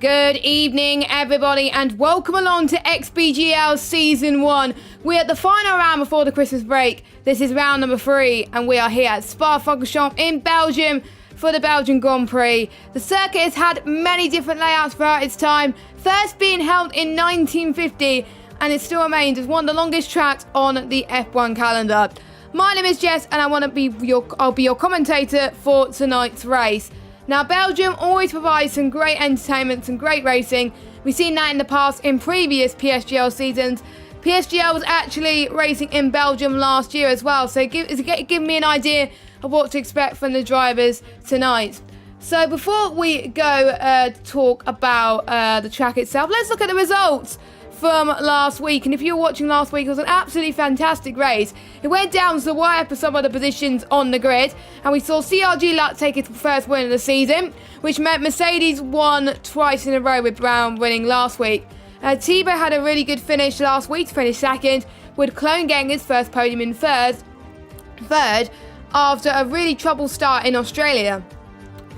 Good evening, everybody, and welcome along to XBGL Season 1. We're at the final round before the Christmas break. This is round number 3, and we are here at Spa-Francorchamps in Belgium for the Belgian Grand Prix. The circuit has had many different layouts throughout its time, first being held in 1950, and it still remains as one of the longest tracks on the F1 calendar. My name is Jess, and I'll be your commentator for tonight's race. Now, Belgium always provides some great entertainment, some great racing. We've seen that in the past in previous PSGL seasons. PSGL was actually racing in Belgium last year as well, so give me an idea of what to expect from the drivers tonight. So before we go talk about the track itself, let's look at the results from last week. And if you were watching last week, it was an absolutely fantastic race. It went down to the wire for some of the positions on the grid, and we saw CRG Luck take its first win of the season, which meant Mercedes won twice in a row, with Brown winning last week. Thibaut had a really good finish last week to finish second, with Clone getting his first podium in third after a really troubled start in Australia.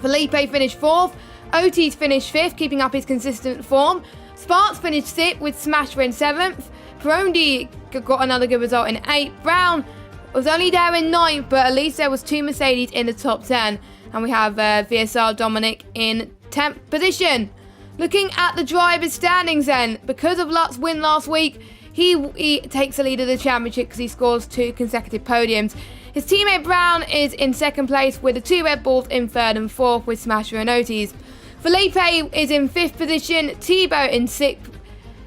Felipe finished fourth, Otis finished fifth, keeping up his consistent form. Sparks finished sixth with Smasher in 7th. Perondi got another good result in 8th. Brown was only there in 9th, but at least there was 2 Mercedes in the top 10. And we have VSR Dominic in 10th position. Looking at the drivers' standings then, because of Luck's win last week, he takes the lead of the championship because he scores 2 consecutive podiums. His teammate Brown is in 2nd place with the 2 Red Bulls in 3rd and 4th with Smasher and Otis. Felipe is in 5th position, Thibaut in 6th,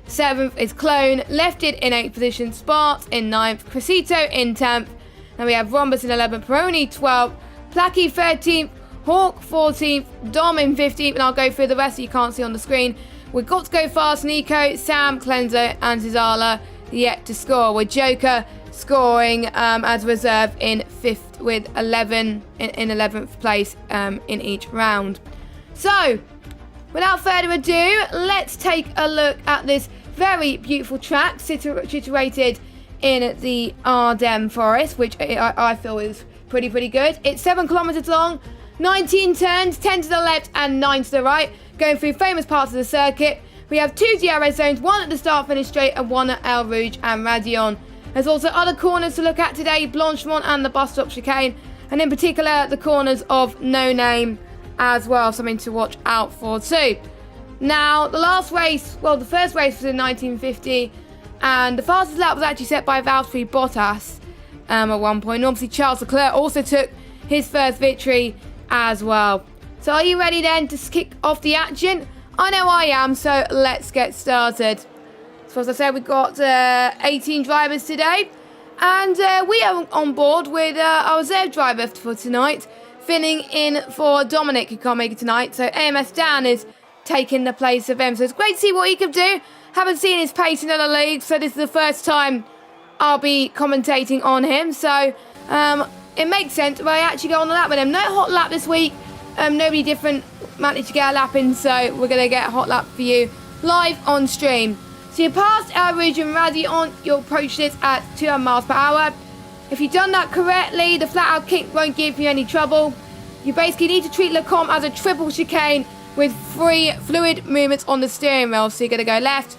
7th is Clone, Lefted in 8th position, Sparks in 9th, Crescito in 10th, and we have Rhombus in 11th, Peroni 12th, Placky 13th, Hawk 14th, Dom in 15th, and I'll go through the rest that you can't see on the screen. We've got to go fast, Nico, Sam, Clenzo and Zizala yet to score, with Joker scoring as reserve in 5th with 11 in 11th place in each round. So, without further ado, let's take a look at this very beautiful track situated in the Ardennes Forest, which I feel is pretty good. It's 7 kilometers long, 19 turns, 10 to the left and 9 to the right, going through famous parts of the circuit. We have 2 DRS zones, 1 at the start finish straight and 1 at El Rouge and Radion. There's also other corners to look at today, Blanchemont and the bus stop chicane, and in particular the corners of No Name as well, something to watch out for too. Now, the first race was in 1950, and the fastest lap was actually set by Valtteri Bottas at one point. And obviously, Charles Leclerc also took his first victory as well. So, are you ready then to kick off the action? I know I am, so let's get started. So, as I said, we've got 18 drivers today, and we are on board with our reserve driver for tonight, filling in for Dominic, who can't make it tonight. So AMS Dan is taking the place of him. So it's great to see what he can do. Haven't seen his pace in other leagues, so this is the first time I'll be commentating on him. So it makes sense if I actually go on the lap with him. No hot lap this week. Nobody different managed to get a lap in, so we're going to get a hot lap for you live on stream. So you passed El Rouge and Radion. You'll approach this at 200 miles per hour. If you've done that correctly, the flat-out kick won't give you any trouble. You basically need to treat Le Comte as a triple chicane with 3 fluid movements on the steering wheel. So you're going to go left,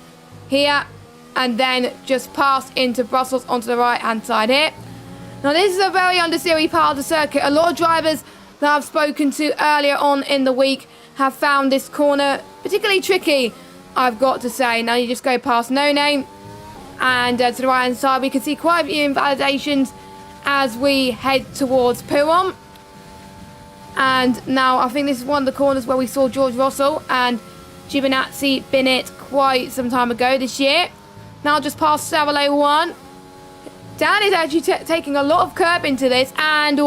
here, and then just pass into Brussels onto the right-hand side here. Now, this is a very understeery part of the circuit. A lot of drivers that I've spoken to earlier on in the week have found this corner particularly tricky, I've got to say. Now, you just go past No Name, and to the right hand side we can see quite a few invalidations as we head towards Perron. And now I think this is one of the corners where we saw George Russell and Giovinazzi Bennett quite some time ago this year. Now just past Savile 1. Dan is actually taking a lot of curb into this, and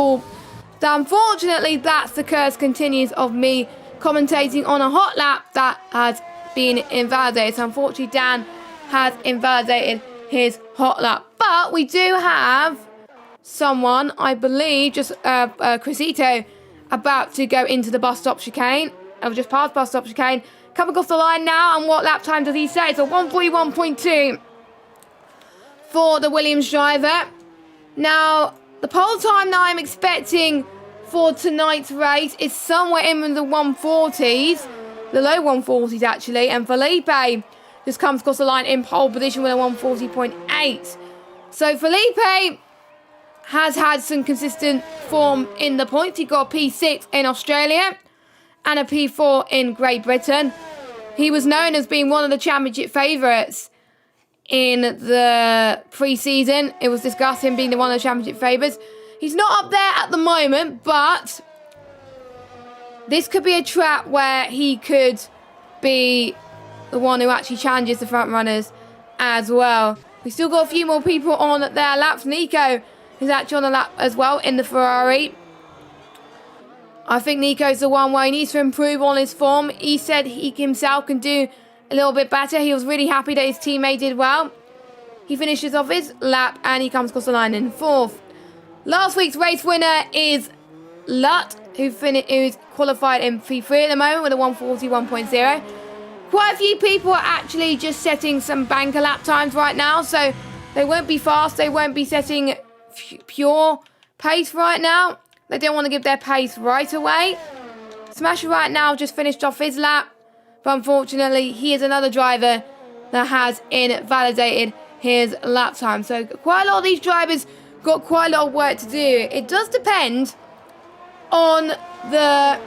unfortunately that's the curse continues of me commentating on a hot lap that has been invalidated. So unfortunately Dan has invalidated his hot lap, but we do have someone, I believe, just Crescito, about to go into the bus stop chicane. I've just passed bus stop chicane, coming off the line now, and what lap time does he say? So 141.2 for the Williams driver. Now, the pole time that I'm expecting for tonight's race is somewhere in the 140s. the low 140s actually, and Felipe just comes across the line in pole position with a 140.8. So Felipe has had some consistent form in the points. He got a P6 in Australia and a P4 in Great Britain. He was known as being one of the championship favourites in the pre-season. It was discussed him being one of the championship favourites. He's not up there at the moment, but this could be a trap where he could be the one who actually challenges the front runners as well. We still got a few more people on their laps. Nico is actually on the lap as well in the Ferrari. I think Nico's the one where he needs to improve on his form. He said he himself can do a little bit better. He was really happy that his teammate did well. He finishes off his lap and he comes across the line in 4th. Last week's race winner is Lutt, who's qualified in P3 at the moment with a 141.0. Quite a few people are actually just setting some banker lap times right now, so they won't be fast. They won't be setting pure pace right now. They don't want to give their pace right away. Smasher right now just finished off his lap, but unfortunately he is another driver that has invalidated his lap time. So quite a lot of these drivers got quite a lot of work to do. It does depend on the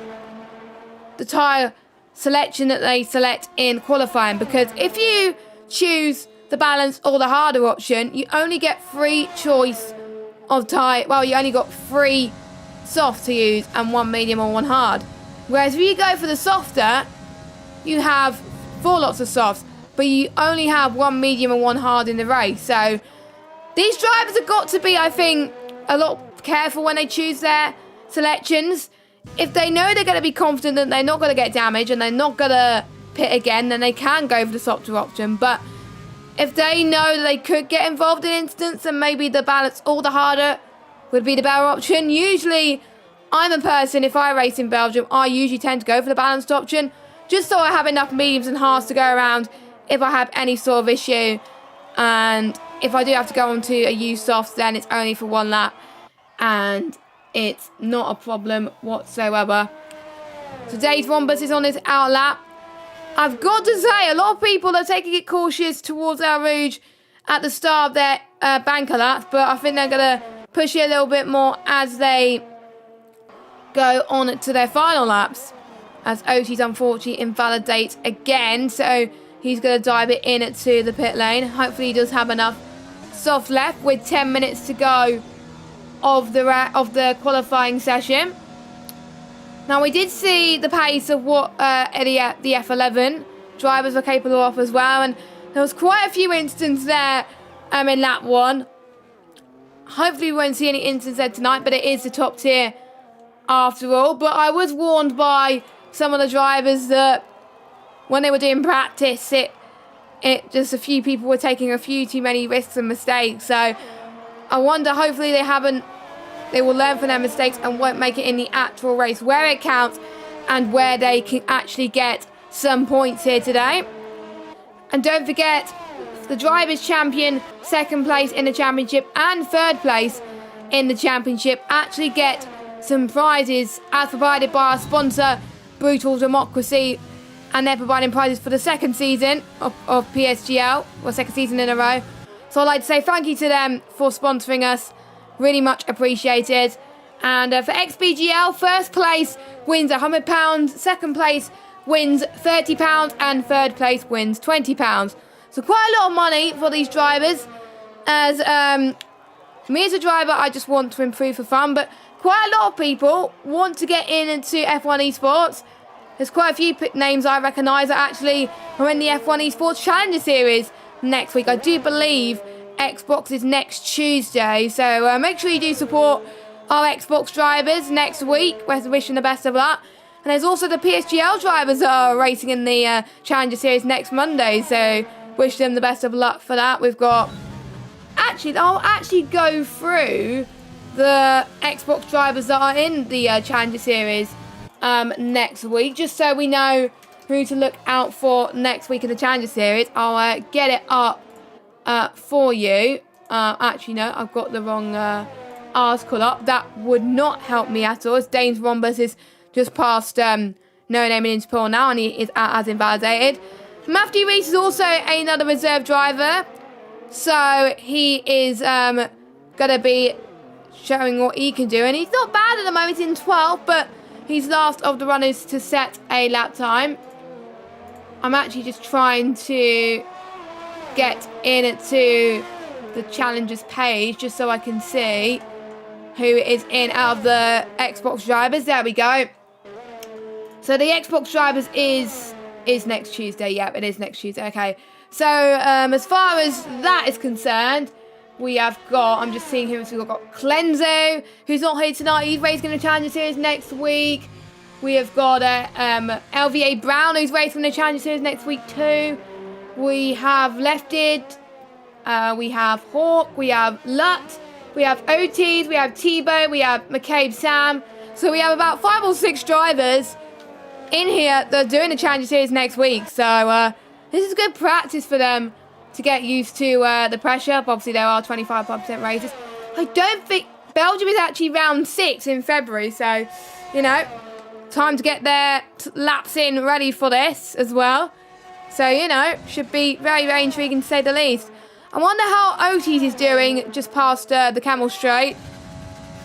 tyre selection that they select in qualifying, because if you choose the balance or the harder option, you only get 3 choice of tyre. Well, you only got 3 soft to use and 1 medium or 1 hard. Whereas if you go for the softer, you have 4 lots of softs, but you only have 1 medium and 1 hard in the race. So these drivers have got to be, I think, a lot careful when they choose their selections. If they know they're going to be confident that they're not going to get damaged and they're not going to pit again, then they can go for the softer option. But if they know that they could get involved in incidents, then maybe the balance or the harder would be the better option. Usually, I'm a person, if I race in Belgium, I usually tend to go for the balanced option, just so I have enough mediums and hards to go around if I have any sort of issue. And if I do have to go on to a used soft, then it's only for 1 lap. And it's not a problem whatsoever. Today's Rhombus is on his out lap. I've got to say, a lot of people are taking it cautious towards El Rouge at the start of their banker laps, but I think they're going to push it a little bit more as they go on to their final laps, as Otis unfortunately invalidates again, so he's going to dive it in to the pit lane. Hopefully he does have enough soft left with 10 minutes to go of the qualifying session. Now, we did see the pace of what the F11 drivers were capable of as well, and there was quite a few incidents there in lap 1. Hopefully we won't see any incidents there tonight, but it is the top tier after all. But I was warned by some of the drivers that when they were doing practice, it just a few people were taking a few too many risks and mistakes. So I wonder, hopefully they will learn from their mistakes and won't make it in the actual race where it counts and where they can actually get some points here today. And don't forget, the Drivers' Champion, 2nd place in the championship and 3rd place in the championship actually get some prizes as provided by our sponsor, Brutal Democracy, and they're providing prizes for the 2nd season of PSGL, or 2nd season in a row. So I'd like to say thank you to them for sponsoring us. Really much appreciated. And for XBGL, 1st place wins £100, 2nd place wins £30, and 3rd place wins £20. So quite a lot of money for these drivers. As me as a driver, I just want to improve for fun, but quite a lot of people want to get into F1 Esports. There's quite a few names I recognise that actually are in the F1 Esports Challenger Series next week. I do believe Xbox is next Tuesday, so make sure you do support our Xbox drivers next week. We're wishing the best of luck. And there's also the PSGL drivers that are racing in the Challenger Series next Monday, so wish them the best of luck for that. We've got... Actually, I'll actually go through the Xbox drivers that are in the Challenger Series next week, just so we know who to look out for next week in the Challenger Series. I'll get it up for you. Actually, no, I've got the wrong article up. That would not help me at all, as Dane's Rhombus is just past no naming into Paul now, and he is as invalidated. Matthew Reese is also another reserve driver, so he is going to be showing what he can do, and he's not bad at the moment. He's in 12th, but he's last of the runners to set a lap time. I'm actually just trying to get into the challengers page just so I can see who is in out of the Xbox drivers. There we go. So the Xbox drivers is next Tuesday. Yep, it is next Tuesday. Okay. So as far as that is concerned, we have got, I'm just seeing who we've got. Clenzo, who's not here tonight. He's racing in the Challenger Series next week. We have got LVA Brown, who's racing in the Challenger Series next week too. We have Lefted. We have Hawk. We have Lut. We have Otis. We have Tebow. We have McCabe Sam. So we have about 5 or 6 drivers in here that are doing the Challenger Series next week. So this is good practice for them to get used to the pressure. But obviously, there are 25% races. I don't think Belgium is actually round 6 in February. So, you know, time to get their laps in ready for this as well. So, you know, should be very, very intriguing to say the least. I wonder how Otis is doing just past the Camel Straight.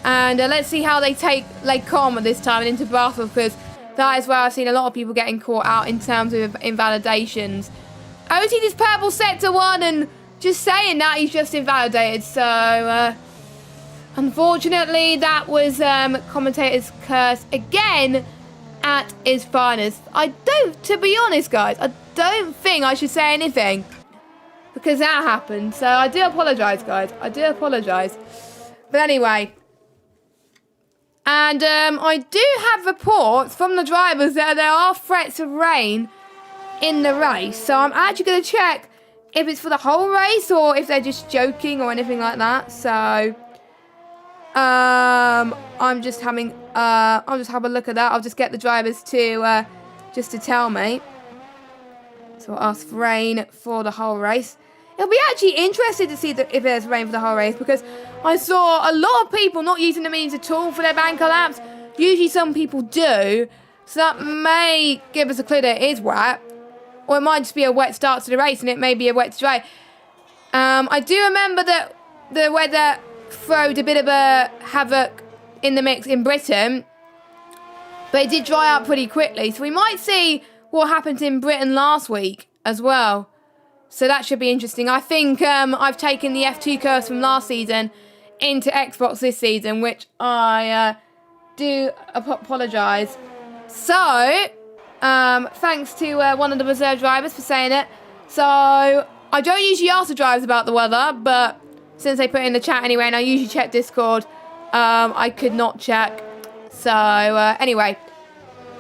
And let's see how they take Lake Como this time and into Brussels, because that is where I've seen a lot of people getting caught out in terms of invalidations. Otis is purple sector 1, and just saying that, he's just invalidated. So, unfortunately, that was commentator's curse again at his finest. To be honest, guys, I don't think I should say anything, because that happened. So I do apologise, guys. I do apologise. But anyway. And I do have reports from the drivers that there are threats of rain in the race. So I'm actually going to check if it's for the whole race or if they're just joking or anything like that. So I'm just having I'll just have a look at that. I'll just get the drivers to just to tell me. So I'll ask for rain for the whole race. It'll be actually interesting to see if there's rain for the whole race, because I saw a lot of people not using the means at all for their banker laps. Usually some people do, so that may give us a clue that it is wet, or it might just be a wet start to the race and it may be a wet to dry. I do remember that the weather throwed a bit of a havoc in the mix in Britain, but it did dry up pretty quickly, so we might see what happened in Britain last week as well. So that should be interesting. I think I've taken the F2 curse from last season into Xbox this season, which I do apologise. So, thanks to one of the reserve drivers for saying it. So, I don't usually ask the drivers about the weather, but since they put it in the chat anyway, and I usually check Discord, I could not check. So, anyway,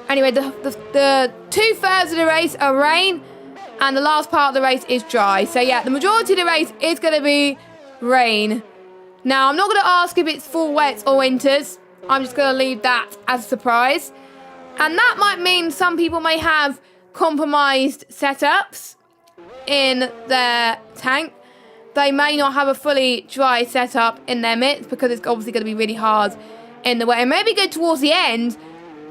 the 2/3 of the race are rain, and the last part of the race is dry. So yeah, the majority of the race is going to be rain. Now, I'm not going to ask if it's full wets or winters. I'm just going to leave that as a surprise. And that might mean some people may have compromised setups in their tank. They may not have a fully dry setup in their mitts, because it's obviously going to be really hard in the wet. It may be good towards the end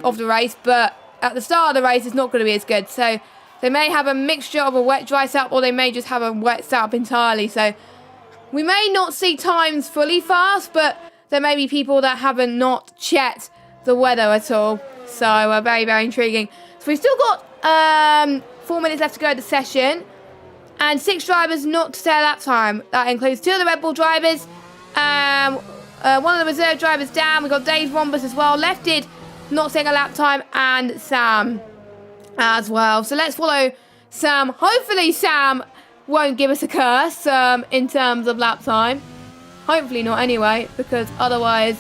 of the race, but at the start of the race, it's not going to be as good. So they may have a mixture of a wet-dry setup, or they may just have a wet setup entirely. So we may not see times fully fast, but there may be people that haven't not checked the weather at all. So very, very intriguing. So we've still got 4 minutes left to go of the session, and 6 drivers not to set a lap time. That includes 2 of the Red Bull drivers, one of the reserve drivers down. We've got Dave Rombus as well. Lefted not setting a lap time, and Sam as well. So let's follow Sam. Hopefully Sam won't give us a curse in terms of lap time. Hopefully not anyway, because otherwise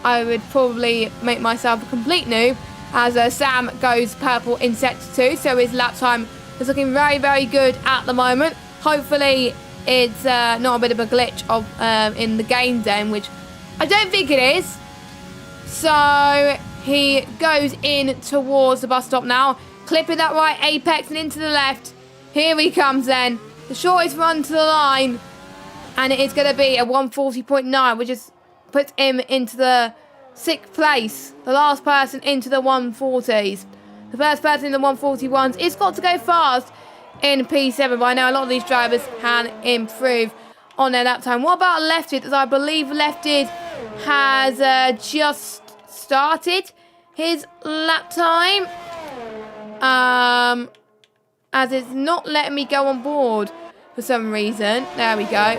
I would probably make myself a complete noob, as Sam goes purple in sector 2. So his lap time is looking very, very good at the moment. Hopefully it's not a bit of a glitch of in the game then, which I don't think it is. So he goes in towards the bus stop now, clipping that right apex and into the left. Here he comes then. The shortest run to the line, and it is going to be a 140.9, which just puts him into the 6th place. The last person into the 140s. The first person in the 141s. It's got to go fast in P7, but I know a lot of these drivers can improve on their lap time. What about Lefted? As I believe Lefted has just started his lap time. As it's not letting me go on board for some reason. There we go.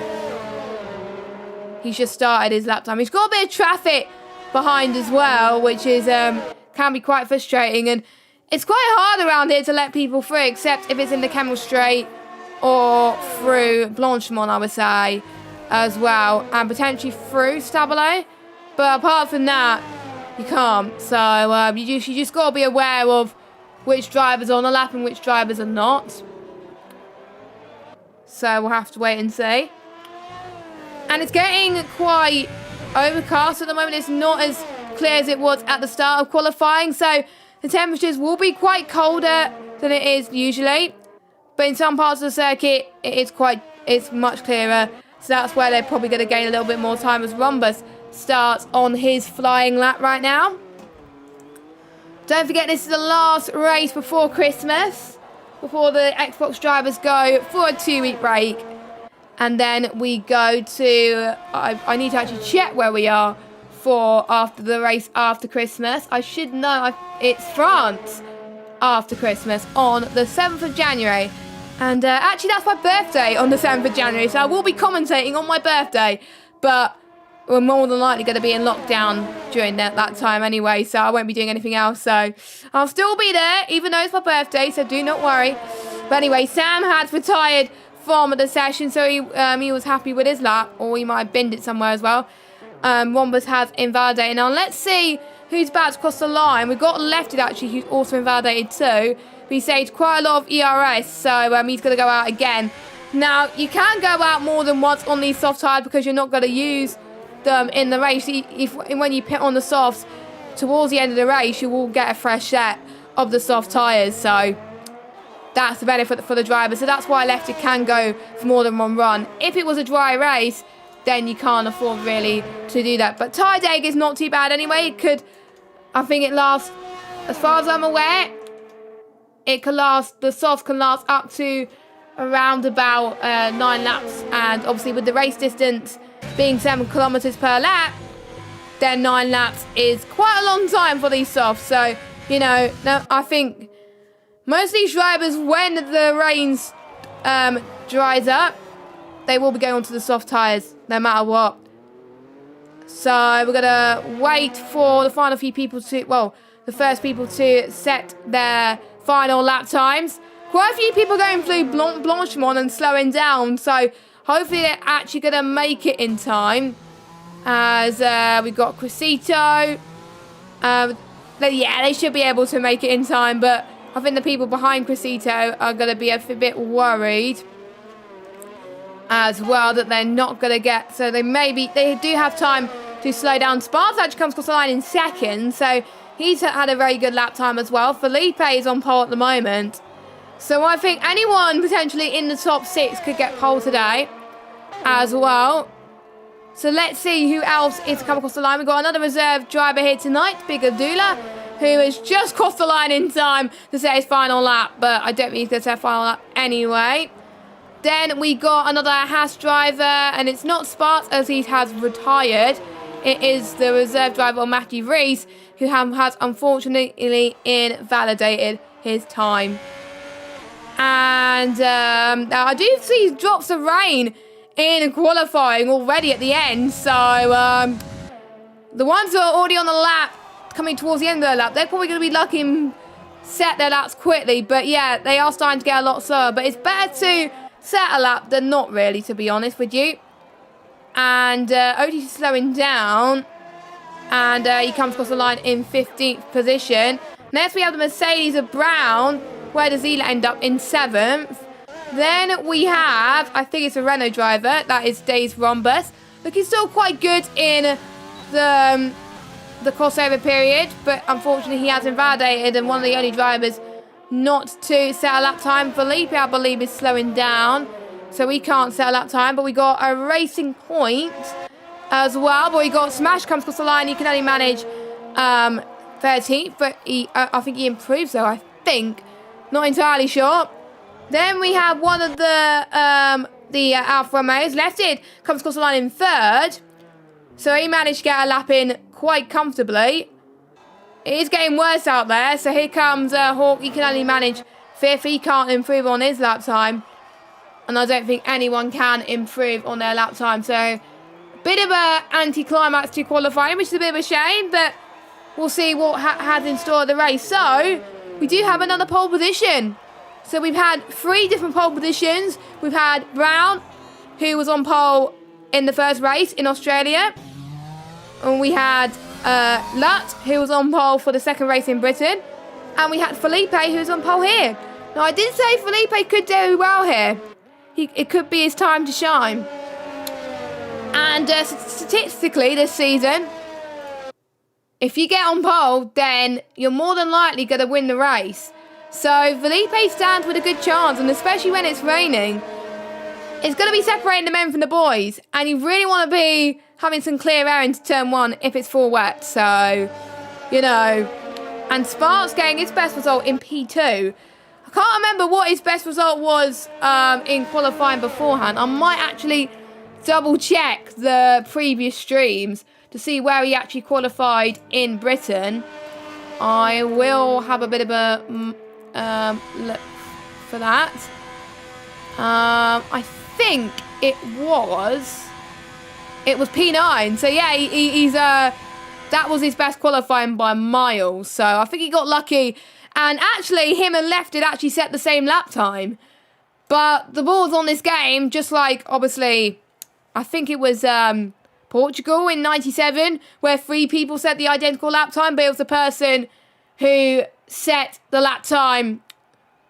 He's just started his lap time. He's got a bit of traffic behind as well, which is can be quite frustrating. And it's quite hard around here to let people through, except if it's in the Camel Straight or through Blanchimont, I would say, as well. And potentially through Stabilo. But apart from that, you can't. So you just got to be aware of which drivers are on the lap and which drivers are not. So we'll have to wait and see. And it's getting quite overcast at the moment. It's not as clear as it was at the start of qualifying. So the temperatures will be quite colder than it is usually. But in some parts of the circuit, it's much clearer. So that's where they're probably going to gain a little bit more time as Rhombus starts on his flying lap right now. Don't forget, this is the last race before Christmas, before the Xbox drivers go for a 2-week break. And then we go to, I need to actually check where we are for after the race after Christmas. I should know, it's France after Christmas on the 7th of January. And actually that's my birthday on the 7th of January, so I will be commentating on my birthday. But we're more than likely going to be in lockdown during that time anyway, so I won't be doing anything else. So I'll still be there, even though it's my birthday, so do not worry. But anyway, Sam had retired from the session, so he was happy with his lap, or he might have binned it somewhere as well. Rhombus has invalidated. Now let's see who's about to cross the line. We've got Lefted actually, who's also invalidated too. He saved quite a lot of ERS, so he's going to go out again. Now, you can go out more than once on these soft tyres because you're not going to use them in the race. When you pit on the softs towards the end of the race, you will get a fresh set of the soft tyres. So that's the benefit for the driver. So that's why Lefted can go for more than one run. If it was a dry race, then you can't afford really to do that. But tyre deg is not too bad anyway. It could, I think it lasts, as far as I'm aware, it can last, the softs can last up to around about 9 laps. And obviously with the race distance being 7 kilometers per lap, then 9 laps is quite a long time for these softs. So, you know, now I think most of these drivers, when the rains dries up, they will be going onto the soft tyres, no matter what. So we're going to wait for the final few people to, well, the first people to set their final lap times. Quite a few people going through Blanchimont and slowing down, so hopefully they're actually going to make it in time. As we've got Crescito. Yeah, they should be able to make it in time, but I think the people behind Crescito are going to be a bit worried as well that they're not going to get. So they do have time to slow down. Sparks actually comes across the line in second, so he's had a very good lap time as well. Felipe is on pole at the moment. So I think anyone potentially in the top 6 could get pole today as well. So let's see who else is to come across the line. We've got another reserve driver here tonight, Big Abdullah, who has just crossed the line in time to set his final lap. But I don't think he's going to set a final lap anyway. Then we got another Haas driver, and it's not Sparks as he has retired. It is the reserve driver, Matthew Rees, who has unfortunately invalidated his time. And I do see drops of rain in qualifying already at the end. So the ones who are already on the lap, coming towards the end of their lap, they're probably going to be lucky and set their laps quickly. But yeah, they are starting to get a lot slower. But it's better to set a lap than not really, to be honest with you. And Otis is slowing down. And he comes across the line in 15th position. Next we have the Mercedes of Brown. Where does he end up? In 7th. Then we have, I think it's a Renault driver. That is Days Rhombus. Looking still quite good in the crossover period. But unfortunately he has invalidated. And one of the only drivers not to set a lap time. Felipe, I believe, is slowing down. So we can't set a lap time. But we got a Racing Point as well. But we got Smash comes across the line. He can only manage 13th, but I think he improves though, I think. Not entirely sure. Then we have one of the Alfa Romeos. Lefted comes across the line in 3rd. So he managed to get a lap in quite comfortably. It is getting worse out there. So here comes Hawk. He can only manage 5th. He can't improve on his lap time. And I don't think anyone can improve on their lap time. So bit of a anti-climax to qualifying, which is a bit of a shame. But we'll see what has in store at the race. So we do have another pole position. So we've had 3 different pole positions. We've had Brown, who was on pole in the first race in Australia. And we had Lutt, who was on pole for the second race in Britain. And we had Felipe, who was on pole here. Now, I did say Felipe could do well here. It could be his time to shine. And statistically this season, if you get on pole, then you're more than likely going to win the race. So Felipe stands with a good chance, and especially when it's raining, it's going to be separating the men from the boys, and you really want to be having some clear air into turn 1 if it's full wet. So, you know, and Sparks getting his best result in P2. I can't remember what his best result was in qualifying beforehand. I might actually double check the previous streams to see where he actually qualified in Britain. I will have a bit of a look for that. I think it was P9. So yeah, he's that was his best qualifying by miles. So I think he got lucky. And actually, him and Lefted actually set the same lap time. But the balls on this game, just like obviously, I think it was Portugal in '97, where 3 people set the identical lap time, but it was the person who set the lap time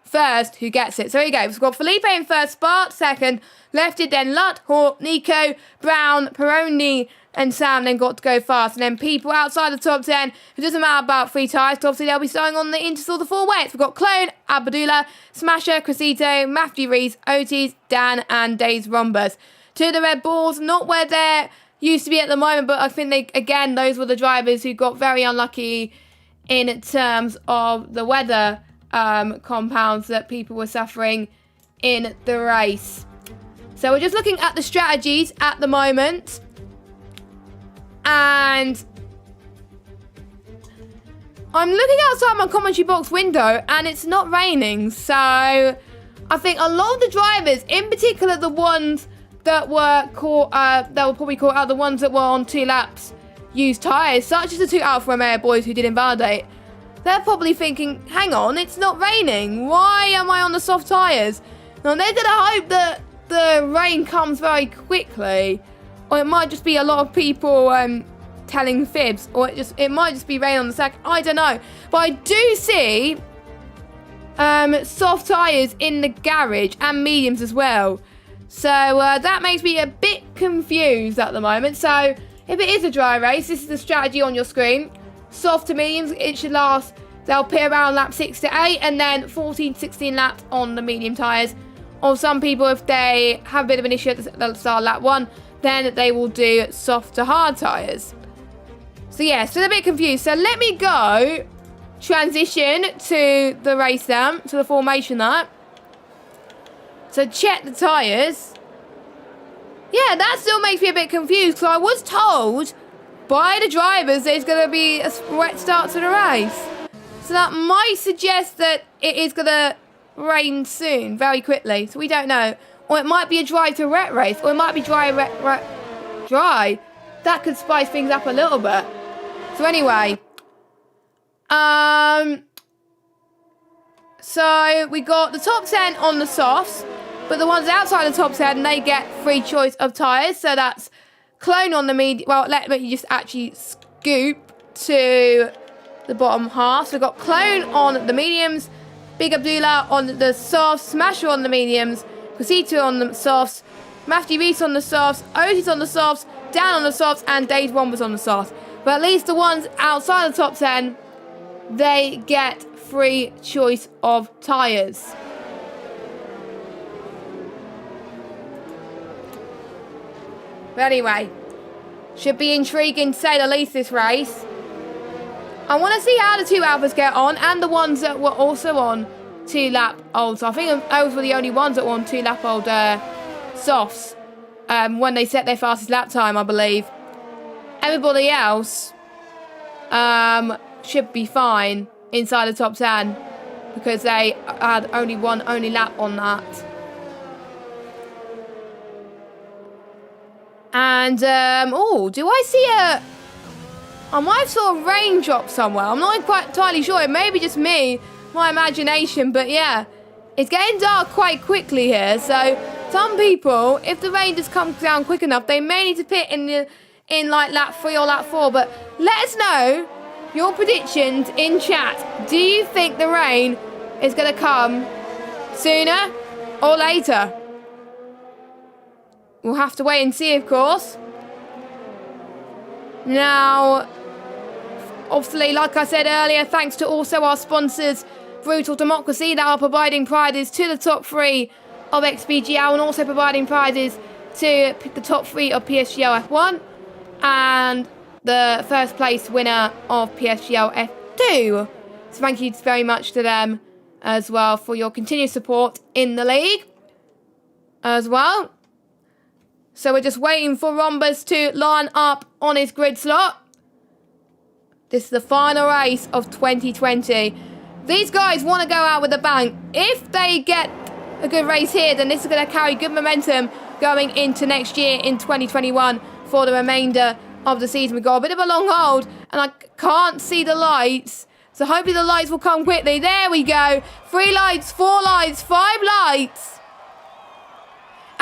first who gets it. So here you go. We've got Felipe in 1st, Sparks 2nd, Lefted, then Lutt, Hawk, Nico, Brown, Peroni, and Sam then got to go fast. And then people outside the top 10, it doesn't matter about 3 tyres, because obviously they'll be starting on the Interstall the 4 wets. We've got Clone, Abdullah, Smasher, Crescito, Matthew Rees, Otis, Dan, and Days Rombus. 2 of the Red Bulls, not where they're used to be at the moment, but I think those were the drivers who got very unlucky in terms of the weather compounds that people were suffering in the race. So we're just looking at the strategies at the moment. And I'm looking outside my commentary box window and it's not raining. So I think a lot of the drivers, in particular the ones that were caught, that were probably caught out, the ones that were on 2 laps, used tyres, such as the 2 Alfa Romeo boys who did invalidate. They're probably thinking, hang on, it's not raining. Why am I on the soft tyres? Now, they're going to hope that the rain comes very quickly. Or it might just be a lot of people telling fibs. Or it might just be rain on the track. I don't know. But I do see soft tyres in the garage and mediums as well. So that makes me a bit confused at the moment. So if it is a dry race, this is the strategy on your screen. Soft to mediums, it should last, they'll pit around lap 6 to 8 and then 14 to 16 laps on the medium tyres. Or some people, if they have a bit of an issue at the start of lap 1, then they will do soft to hard tyres. So yeah, still a bit confused. So let me go transition to the race then, to the formation that. So check the tyres. Yeah, that still makes me a bit confused because I was told by the drivers there's going to be a wet start to the race. So that might suggest that it is going to rain soon, very quickly. So we don't know. Or it might be a dry to wet race. Or it might be dry. That could spice things up a little bit. So anyway. So we got the top 10 on the softs. But the ones outside the top 10, they get free choice of tyres. So that's Clone on the medium. Well, let me just actually scoop to the bottom half. So we've got Clone on the mediums, Big Abdullah on the softs, Smasher on the mediums, Cosito on the softs, Matthew Rees on the softs, Otis on the softs, Dan on the softs, and Dave Wombers on the softs. But at least the ones outside the top 10, they get free choice of tyres. But anyway, should be intriguing to say the least this race. I want to see how the 2 alphas get on and the ones that were also on 2-lap old. So I think those were the only ones that were on 2-lap old softs when they set their fastest lap time, I believe. Everybody else should be fine inside the top 10 because they had only one lap on that. And, do I see I might have saw a raindrop somewhere. I'm not quite entirely sure. It may be just me, my imagination, but yeah. It's getting dark quite quickly here, so some people, if the rain just comes down quick enough, they may need to pit in like lap 3 or lap 4, but let us know your predictions in chat. Do you think the rain is going to come sooner or later? We'll have to wait and see, of course. Now, obviously, like I said earlier, thanks to also our sponsors, Brutal Democracy, that are providing prizes to the top 3 of XBGL and also providing prizes to the top 3 of PSGL F1 and the first place winner of PSGL F2. So thank you very much to them as well for your continued support in the league as well. So we're just waiting for Rhombus to line up on his grid slot. This is the final race of 2020. These guys want to go out with a bang. If they get a good race here, then this is going to carry good momentum going into next year in 2021 for the remainder of the season. We've got a bit of a long hold, and I can't see the lights. So hopefully the lights will come quickly. There we go. 3 lights, 4 lights, 5 lights.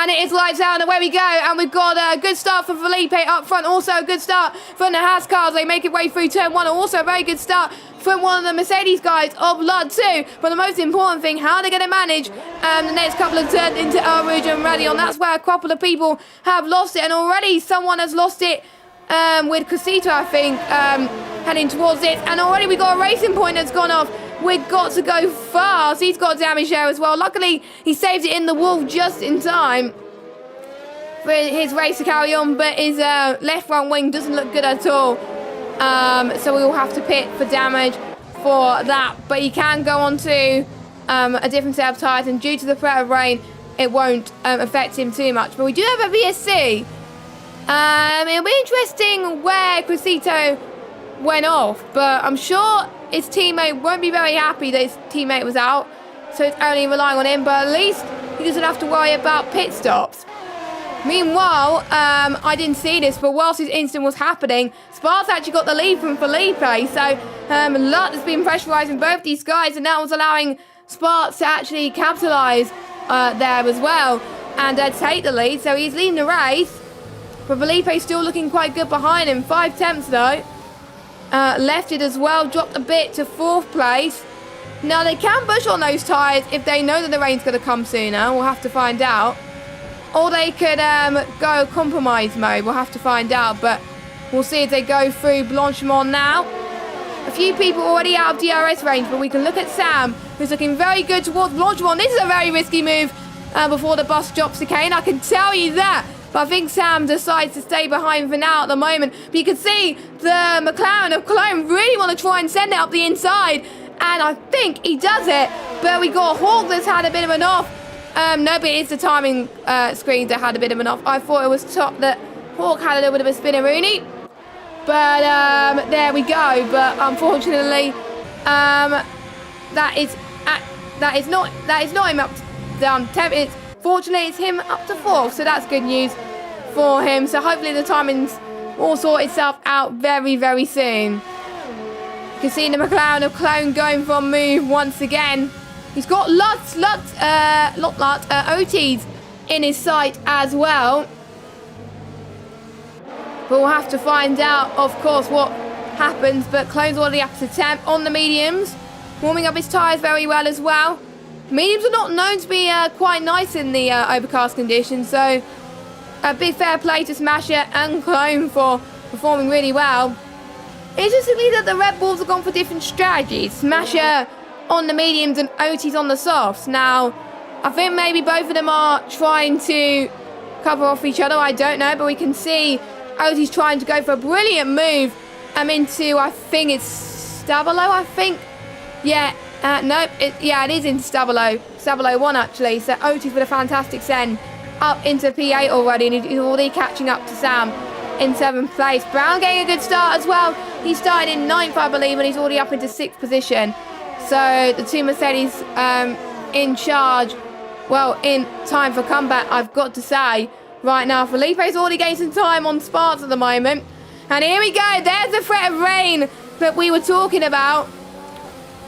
And it is lights out, and away we go. And we've got a good start for Felipe up front. Also a good start from the Haas cars. They make it way through turn 1. Also a very good start from one of the Mercedes guys of Blood 2. But the most important thing, how they're going to manage the next couple of turns into El Rouge and Radion. That's where a couple of people have lost it. And already someone has lost it with Casito, I think, heading towards it. And already we got a racing point that's gone off. We've got to go fast. He's got damage there as well. Luckily, he saved it in the wall just in time for his race to carry on. But his left front wing doesn't look good at all. So we will have to pit for damage for that. But he can go on to a different set of tyres. And due to the threat of rain, it won't affect him too much. But we do have a VSC. It'll be interesting where Crescito went off. But I'm sure his teammate won't be very happy that his teammate was out, so it's only relying on him, but at least he doesn't have to worry about pit stops. Meanwhile, I didn't see this, but whilst this incident was happening, Sparks actually got the lead from Felipe, so Lut has been pressurising both these guys, and that was allowing Sparks to actually capitalise there as well, and take the lead, so he's leading the race, but Felipe's still looking quite good behind him, 5 tenths though. Left it as well, dropped a bit to 4th place. Now they can push on those tyres if they know that the rain's going to come sooner. We'll have to find out. Or they could go compromise mode. We'll have to find out. But we'll see if they go through Blanchimont now. A few people already out of DRS range, but we can look at Sam, who's looking very good towards Blanchimont. This is a very risky move before the bus drops the cane. I can tell you that. But I think Sam decides to stay behind for now at the moment. But you can see the McLaren of Cologne really want to try and send it up the inside. And I think he does it. But we got Hawk that's had a bit of an off. No, but it's the timing screen that had a bit of an off. I thought it was top that Hawk had a little bit of a spinneroonie. But there we go. But unfortunately, that is not him up down 10. Fortunately, it's him up to 4th, so that's good news for him. So hopefully the timings will sort itself out very, very soon. You can see the McLaren of Cologne going for a move once again. He's got OTs in his sight as well. But we'll have to find out, of course, what happens. But Cologne's already up to 10th on the mediums, warming up his tyres very well as well. Mediums are not known to be quite nice in the overcast conditions, so a big fair play to Smasher and Cologne for performing really well. Interestingly that the Red Bulls have gone for different strategies. Smasher on the mediums and Otis on the softs. Now, I think maybe both of them are trying to cover off each other, I don't know, but we can see Otis trying to go for a brilliant move into, I think it's Stabilo, I think. Yeah, nope. It is in Stabilo. Stabilo 1, actually. So Otis with a fantastic send up into P8 already, and he's already catching up to Sam in 7th place. Brown getting a good start as well. He started in 9th, I believe, and he's already up into 6th position. So the two Mercedes in charge. Well, in time for comeback, I've got to say. Right now, Felipe's already getting some time on Sparks at the moment. And here we go. There's the threat of rain that we were talking about.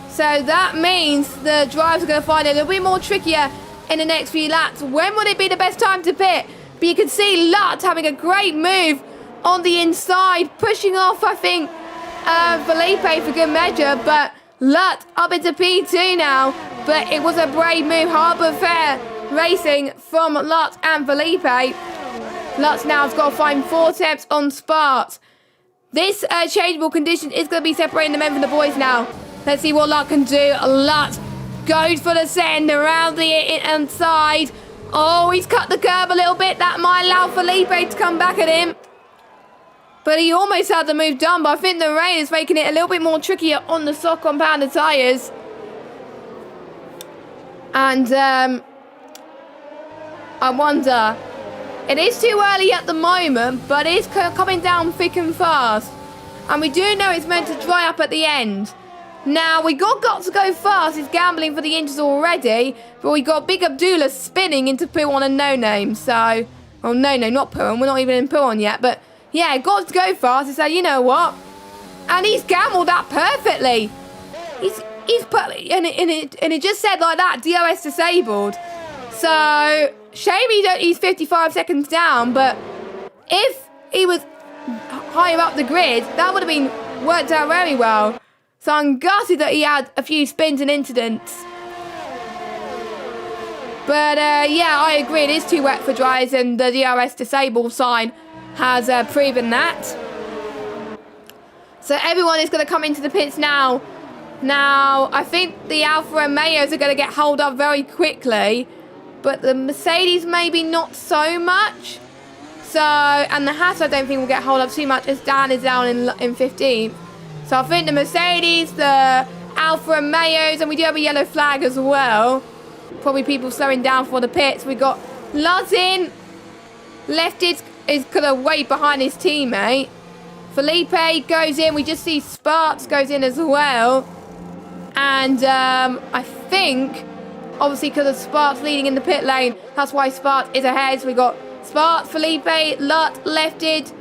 So that means the drivers are going to find it a little bit more trickier in the next few laps. When would it be the best time to pit? But you can see Lutz having a great move on the inside, pushing off, I think, Felipe for good measure. But Lutz up into P2 now. But it was a brave move, hard but fair racing from Lutz and Felipe. Lutz now has got to find 4 temps on Sparks. This changeable condition is going to be separating the men from the boys now. Let's see what Lutz can do. Lutz goes for the send around the inside. Oh, he's cut the curb a little bit. That might allow Felipe to come back at him. But he almost had the move done. But I think the rain is making it a little bit more trickier on the soft compounded tyres. And I wonder, it is too early at the moment, but it's coming down thick and fast. And we do know it's meant to dry up at the end. Now, we got to go fast. He's gambling for the inches already. But we got Big Abdullah spinning into Puon and No Name. So, well, No Name, not Puon. We're not even in Puon yet. But, yeah, got to go fast. He said, you know what? And he's gambled that perfectly. He's put, and it just said like that, DOS disabled. So, shame he's 55 seconds down, but if he was higher up the grid, that would have been worked out very well. So I'm gutted that he had a few spins and incidents. But yeah, I agree, it is too wet for dries, and the DRS disabled sign has proven that. So everyone is going to come into the pits now. Now, I think the Alfa Romeos are going to get held up very quickly, but the Mercedes maybe not so much. So, and the Haas I don't think will get held up too much as Dan is down in 15th. So I think the Mercedes, the Alfa Romeos, and we do have a yellow flag as well. Probably people slowing down for the pits. We got Lutz in. Left is going to wait behind his teammate. Felipe goes in. We just see Sparks goes in as well. And I think, obviously, because of Sparks leading in the pit lane, that's why Sparks is ahead. So we got Sparks, Felipe, Lutz lifted,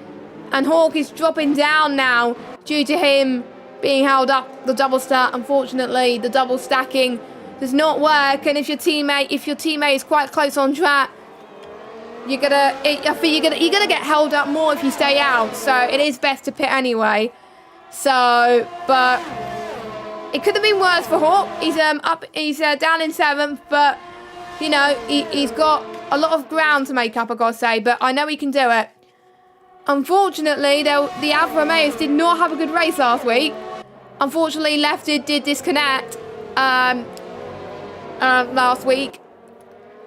and Hawk is dropping down now due to him being held up the double stack. Unfortunately, the double stacking does not work, and if your teammate is quite close on track, I think you're gonna get held up more if you stay out. So it is best to pit anyway. So, but it could have been worse for Hawk. He's down in 7th, but you know he's got a lot of ground to make up, I gotta say. But I know he can do it. Unfortunately, the Alfa Romeos did not have a good race last week. Unfortunately, Lefted did disconnect last week.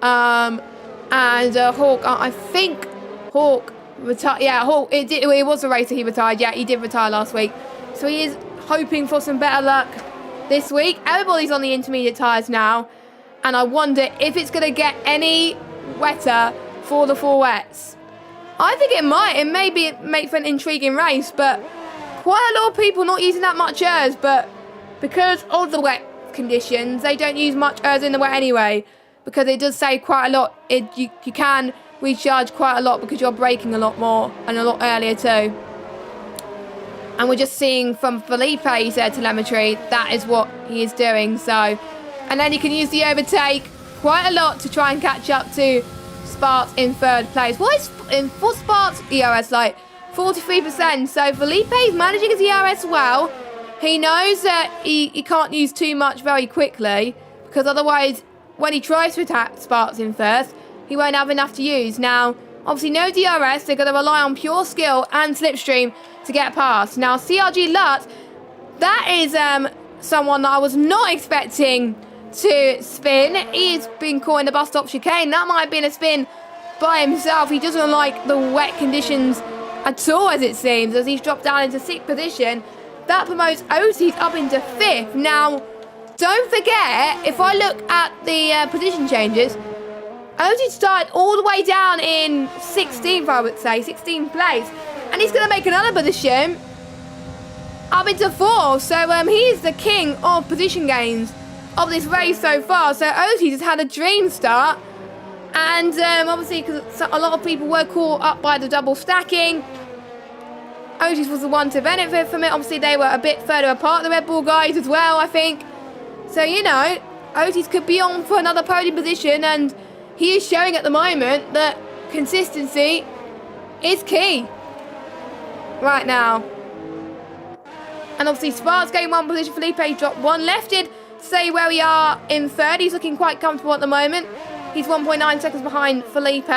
And Hawk, I think Hawk retired. Yeah, Hawk. It was a racer. He retired. Yeah, he did retire last week. So he is hoping for some better luck this week. Everybody's on the intermediate tyres now, and I wonder if it's going to get any wetter for the full wets. I think it might. It may make for an intriguing race, but quite a lot of people not using that much ERS. But because of the wet conditions, they don't use much ERS in the wet anyway, because it does say quite a lot. You can recharge quite a lot because you're braking a lot more and a lot earlier too. And we're just seeing from Felipe's telemetry, that is what he is doing. So, and then you can use the overtake quite a lot to try and catch up to Sparks in 3rd place. What is for Sparks ERS like? 43%. So Felipe is managing his ERS well. He knows that he can't use too much very quickly, because otherwise, when he tries to attack Sparks in first, he won't have enough to use. Now, obviously no DRS, they're going to rely on pure skill and slipstream to get past. Now, CRG Lutz, that is someone that I was not expecting to spin. He's been caught in the bus stop chicane. That might have been a spin by himself. He doesn't like the wet conditions at all, as it seems, as he's dropped down into 6th position. that promotes Otis up into 5th. Now, don't forget, if I look at the position changes, Otis started all the way down in 16th, I would say, 16th place. And he's going to make another position up into 4th. So he is the king of position gains of this race so far. So Otis has had a dream start. And obviously, because a lot of people were caught up by the double stacking, Otis was the one to benefit from it. Obviously, they were a bit further apart, the Red Bull guys as well, I think. So, you know, Otis could be on for another podium position, and he is showing at the moment that consistency is key right now. And obviously, Sparks gained 1 position. Felipe dropped 1. Lefted to say where we are in 3rd. He's looking quite comfortable at the moment. He's 1.9 seconds behind Felipe.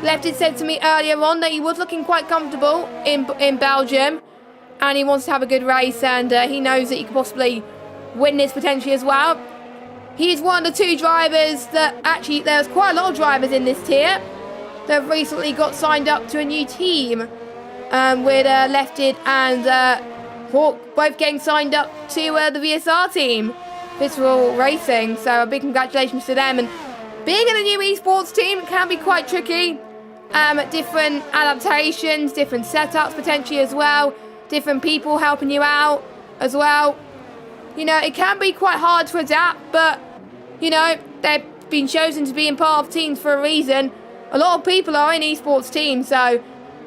Lefted said to me earlier on that he was looking quite comfortable in Belgium, and he wants to have a good race, and he knows that he could possibly win this potentially as well. He's one of the 2 drivers that actually, there's quite a lot of drivers in this tier that have recently got signed up to a new team with Lefted and Hawk both getting signed up to the VSR team, Visceral Racing. So a big congratulations to them. And being in a new esports team can be quite tricky. Different adaptations, different setups potentially as well, different people helping you out as well. You know, it can be quite hard to adapt, but, you know, they've been chosen to be in part of teams for a reason. A lot of people are in esports teams, so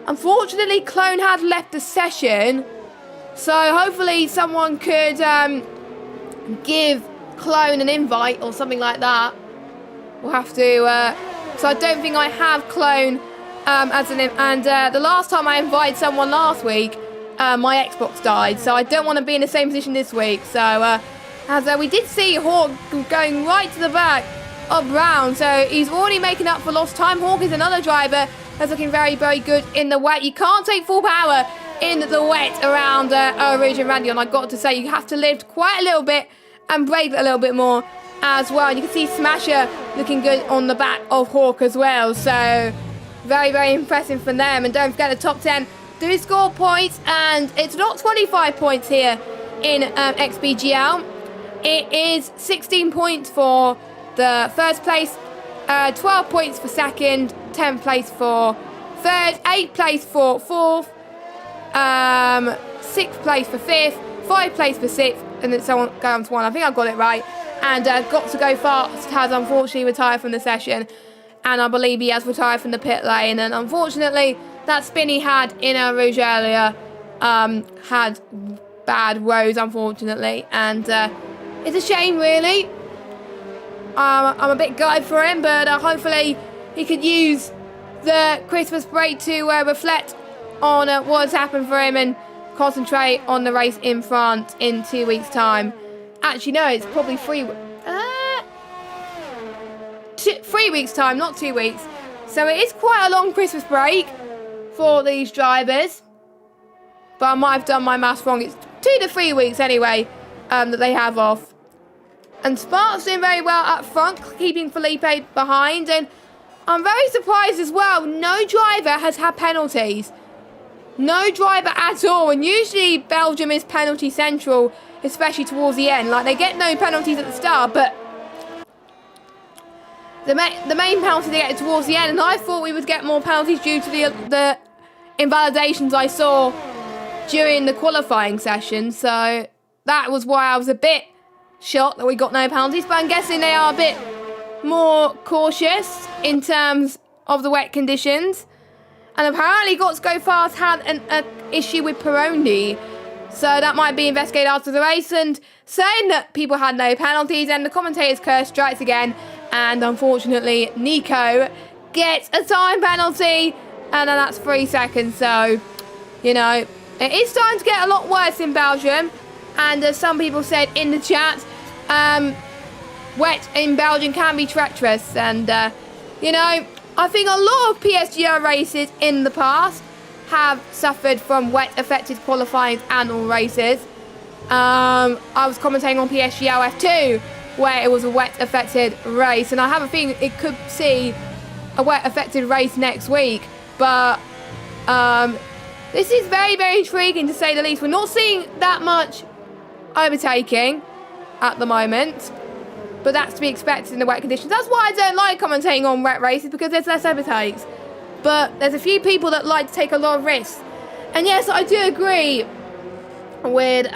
unfortunately Clone had left the session. So hopefully someone could give Clone an invite or something like that. We'll have to, so I don't think I have Clone as an, and the last time I invited someone last week, my Xbox died, so I don't want to be in the same position this week. So, as we did see Hawk going right to the back of Brown, so he's already making up for lost time. Hawk is another driver that's looking very, very good in the wet. You can't take full power in the wet around Rouge and Randy, and I've got to say, you have to lift quite a little bit and brake a little bit more as well. And you can see Smasher looking good on the back of Hawk as well, so very, very impressive from them. And don't forget the top 10 do score points, and it's not 25 points here in XBGL. It is 16 points for the first place, 12 points for second, 10th place for third, 8th place for fourth, 6th place for 5th, 5th place for 6th, and then so on going to 1. I think I got it right. And Got to Go Fast has unfortunately retired from the session, and I believe he has retired from the pit lane. And unfortunately, that spin he had in Rouge earlier had bad roads, unfortunately, and it's a shame, really. I'm a bit gutted for him, but hopefully he could use the Christmas break to reflect on what's happened for him and concentrate on the race in France in 2 weeks' time. Actually, no, it's probably 3 weeks' time, not 2 weeks. So it is quite a long Christmas break for these drivers, but I might have done my maths wrong. It's 2 to 3 weeks anyway that they have off. And Spark's doing very well up front, keeping Felipe behind, and I'm very surprised as well, no driver has had penalties. No driver at all, and usually Belgium is penalty central, especially towards the end. Like, they get no penalties at the start, but the main penalty they get towards the end, and I thought we would get more penalties due to the invalidations I saw during the qualifying session. So that was why I was a bit shocked that we got no penalties, but I'm guessing they are a bit more cautious in terms of the wet conditions. And apparently Got to Go Fast had an issue with Peroni, so that might be investigated after the race, and saying that people had no penalties, and the commentators curse strikes again, and unfortunately Nico gets a time penalty, and then that's 3 seconds. So, you know, it is starting to get a lot worse in Belgium, and as some people said in the chat, wet in Belgium can be treacherous, and you know, I think a lot of PSGL races in the past have suffered from wet-affected qualifying and all races. I was commentating on PSGL F2, where it was a wet-affected race, and I have a feeling it could see a wet-affected race next week. But This is very, very intriguing to say the least. We're not seeing that much overtaking at the moment, but that's to be expected in the wet conditions. That's why I don't like commentating on wet races, because there's less overtakes. But there's a few people that like to take a lot of risks. And yes, I do agree with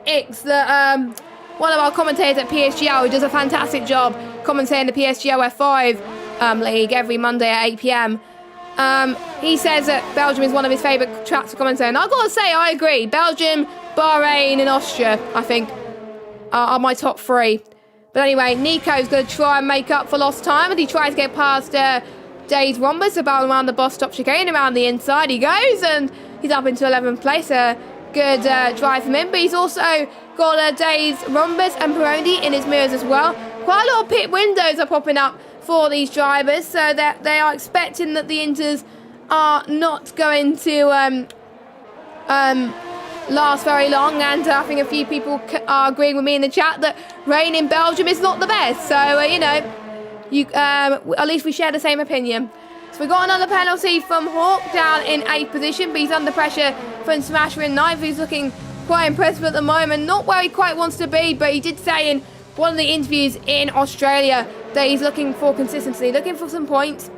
X, that one of our commentators at PSGL, who does a fantastic job commentating the PSGL F5 league every Monday at 8 p.m. He says that Belgium is one of his favourite tracks to commentate. And I've got to say, I agree. Belgium, Bahrain and Austria, I think, are my top 3. But anyway, Nico's going to try and make up for lost time, and he tries to get past Days Rhombus about around the bus stop chicane. Around the inside he goes, and he's up into 11th place. A good drive from him, but he's also got Days Rhombus and Peroni in his mirrors as well. Quite a lot of pit windows are popping up for these drivers, so that they are expecting that the Inters are not going to last very long. And I think a few people are agreeing with me in the chat that rain in Belgium is not the best. So you know, at least we share the same opinion. So we got another penalty from Hawk down in 8th position, but he's under pressure from Smasher in 9th. He's looking quite impressive at the moment, not where he quite wants to be, but he did say in one of the interviews in Australia that he's looking for consistency, looking for some points.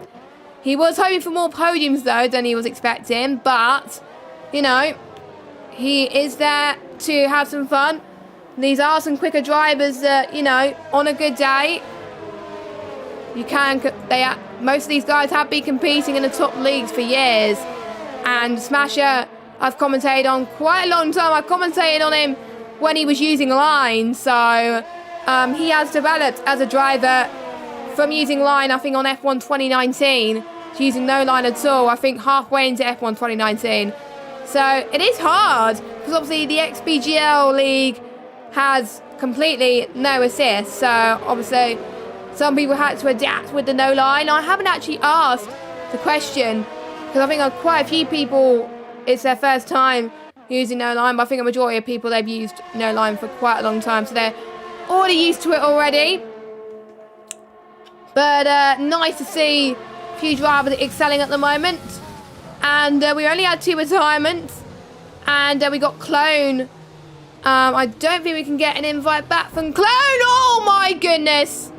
He was hoping for more podiums though than he was expecting, but you know, he is there to have some fun. These are some quicker drivers that, you know, on a good day, you can. Most of these guys have been competing in the top leagues for years. And Smasher, I've commentated on quite a long time. I've commentated on him when he was using line. So he has developed as a driver from using line, I think, on F1 2019 to using no line at all, I think halfway into F1 2019. So it is hard, because obviously the XBGL league has completely no assist. So obviously some people had to adapt with the no line. I haven't actually asked the question, because I think quite a few people, it's their first time using no line, but I think a majority of people, they've used no line for quite a long time, so they're already used to it already. But nice to see a few drivers excelling at the moment. And we only had 2 retirements, and we got Clone. I don't think we can get an invite back from Clone. Oh my goodness!